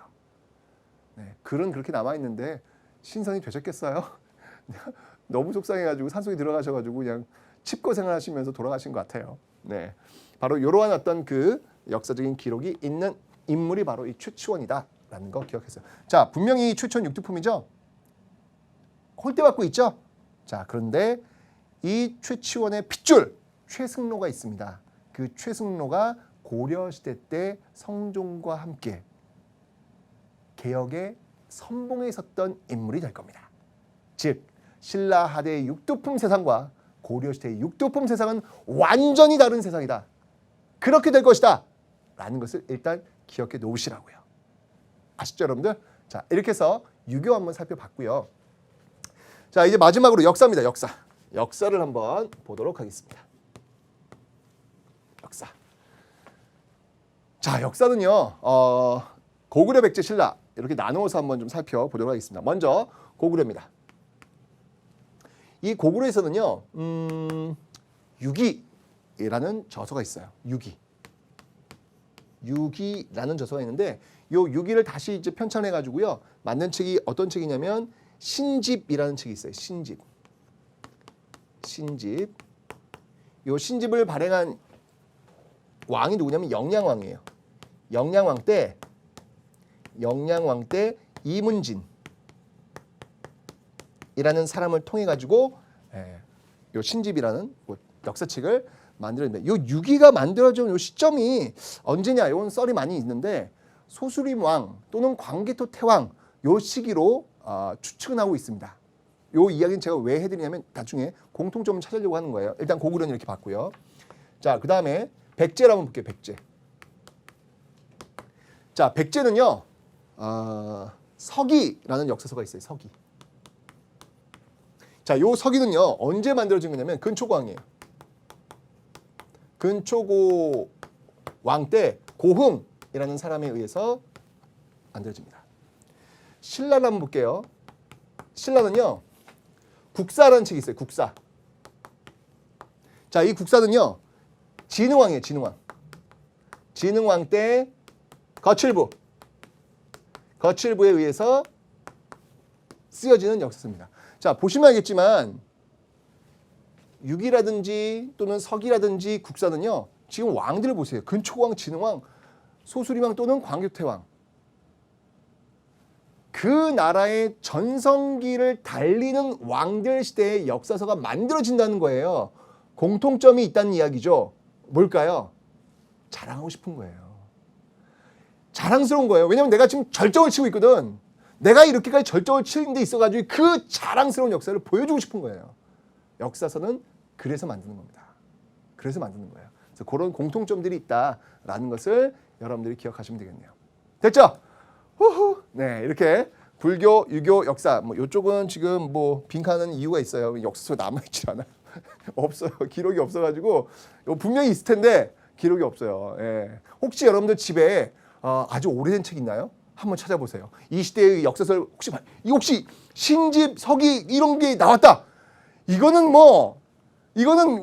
네, 글은 그렇게 남아있는데 신선이 되셨겠어요? 너무 속상해가지고 산속에 들어가셔가지고 그냥 칩거 생활하시면서 돌아가신 것 같아요. 네, 바로 이러한 어떤 그 역사적인 기록이 있는 인물이 바로 이 최치원이다라는 거 기억했어요. 자, 분명히 최치원 육두품이죠. 홀대받고 있죠. 자, 그런데 이 최치원의 핏줄 최승로가 있습니다. 그 최승로가 고려시대 때 성종과 함께 개혁의 선봉에 섰던 인물이 될 겁니다. 즉 신라하대의 육두품 세상과 고려시대의 육두품 세상은 완전히 다른 세상이다. 그렇게 될 것이다. 라는 것을 일단 기억해 놓으시라고요. 아시죠, 여러분들? 자, 이렇게 해서 유교 한번 살펴봤고요. 자, 이제 마지막으로 역사입니다. 역사. 역사를 한번 보도록 하겠습니다. 역사. 자, 역사는요. 고구려, 백제, 신라 이렇게 나누어서 한번 좀 살펴보도록 하겠습니다. 먼저 고구려입니다. 이 고구려에서는요. 유기라는 저서가 있어요. 유기라는 저서가 있는데 요 유기를 다시 이제 편찬해 가지고요. 만든 책이 어떤 책이냐면 신집이라는 책이 있어요. 신집. 요 신집을 발행한 왕이 누구냐면 영량왕이에요. 영량왕 때 이문진이라는 사람을 통해 가지고 요 신집이라는 역사책을 만들었는데 요 유기가 만들어진 요 시점이 언제냐? 이건 썰이 많이 있는데 소수림왕 또는 광개토 태왕 요 시기로 추측하고 있습니다. 요 이야기는 제가 왜 해드리냐면 나중에 공통점을 찾으려고 하는 거예요. 일단 고구려는 이렇게 봤고요. 자, 그 다음에 백제를 한번 볼게요. 백제. 자, 백제는요. 서기라는 역사서가 있어요. 서기. 자, 요 서기는요. 언제 만들어진 거냐면 근초고왕이에요. 근초고 왕 때 고흥이라는 사람에 의해서 만들어집니다. 신라를 한번 볼게요. 신라는요. 국사라는 책이 있어요. 국사. 자, 이 국사는요. 진흥왕이에요. 진흥왕 때 거칠부에 의해서 쓰여지는 역사입니다. 자, 보시면 알겠지만 유기라든지 또는 서기라든지 국사는요. 지금 왕들을 보세요. 근초고왕, 진흥왕, 소수림왕 또는 광개토태왕. 그 나라의 전성기를 달리는 왕들 시대의 역사서가 만들어진다는 거예요. 공통점이 있다는 이야기죠. 뭘까요? 자랑하고 싶은 거예요. 자랑스러운 거예요. 왜냐면 내가 지금 절정을 치고 있거든. 내가 이렇게까지 절정을 치는 데 있어가지고 그 자랑스러운 역사를 보여주고 싶은 거예요. 역사서는 그래서 만드는 겁니다. 그래서 만드는 거예요. 그래서 그런 공통점들이 있다라는 것을 여러분들이 기억하시면 되겠네요. 됐죠? 후후. 네, 이렇게 불교, 유교, 역사 뭐 이쪽은 지금 뭐 빈칸은 이유가 있어요. 역사서 남아있지 않아요. 없어요. 기록이 없어가지고 분명히 있을 텐데 기록이 없어요. 예. 혹시 여러분들 집에 아주 오래된 책 있나요? 한번 찾아보세요. 이 시대의 역사서를 혹시 신집, 서기 이런 게 나왔다. 이거는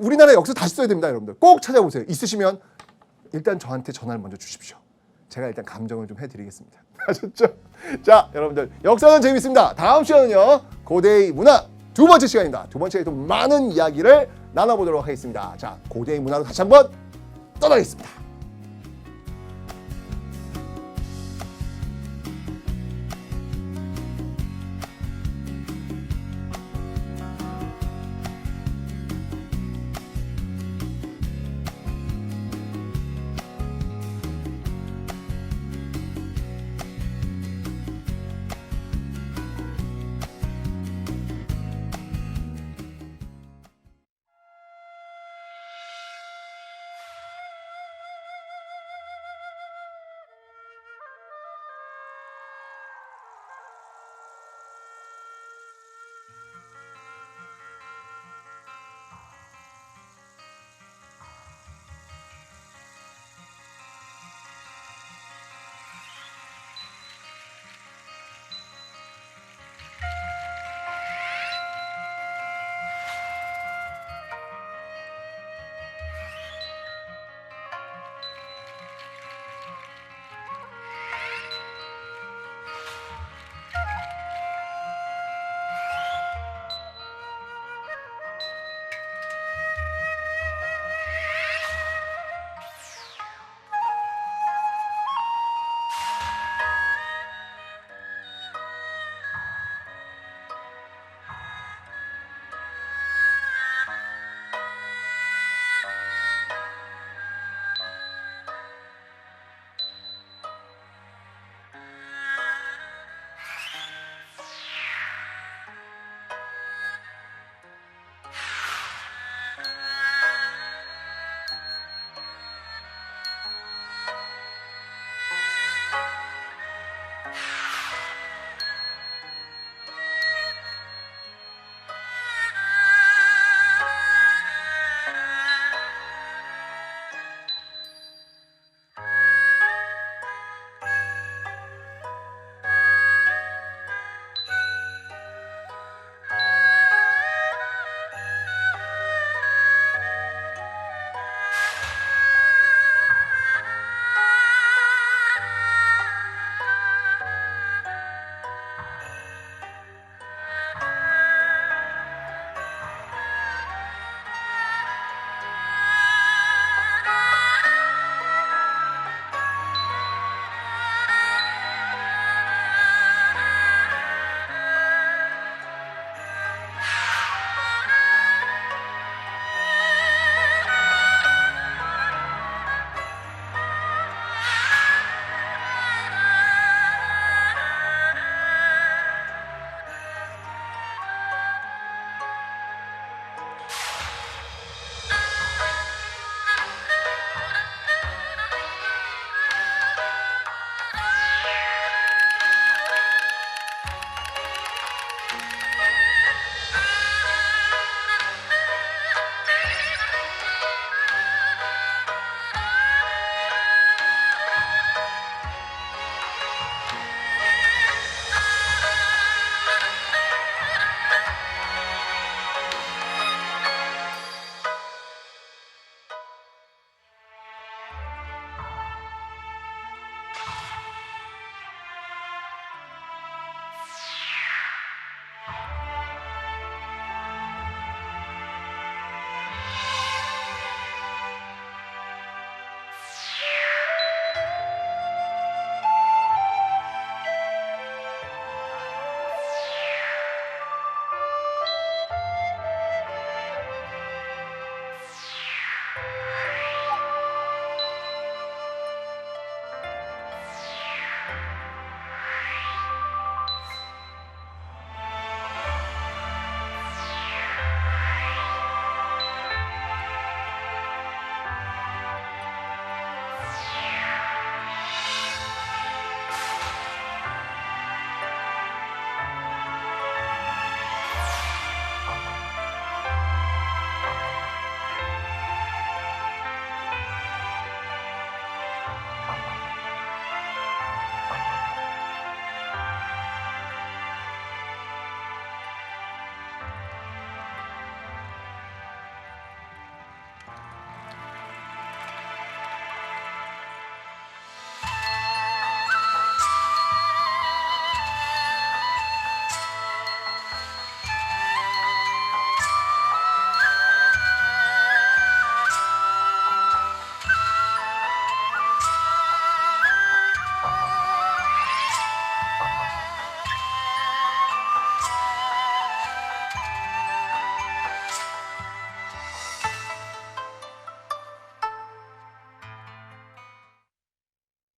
우리나라 역사 다시 써야 됩니다, 여러분들. 꼭 찾아보세요. 있으시면 일단 저한테 전화를 먼저 주십시오. 제가 일단 감정을 좀 해드리겠습니다. 아셨죠? 자, 여러분들 역사는 재밌습니다. 다음 시간은요 고대의 문화 두 번째 시간입니다. 두 번째에 또 많은 이야기를 나눠보도록 하겠습니다. 자, 고대의 문화로 다시 한번 떠나겠습니다.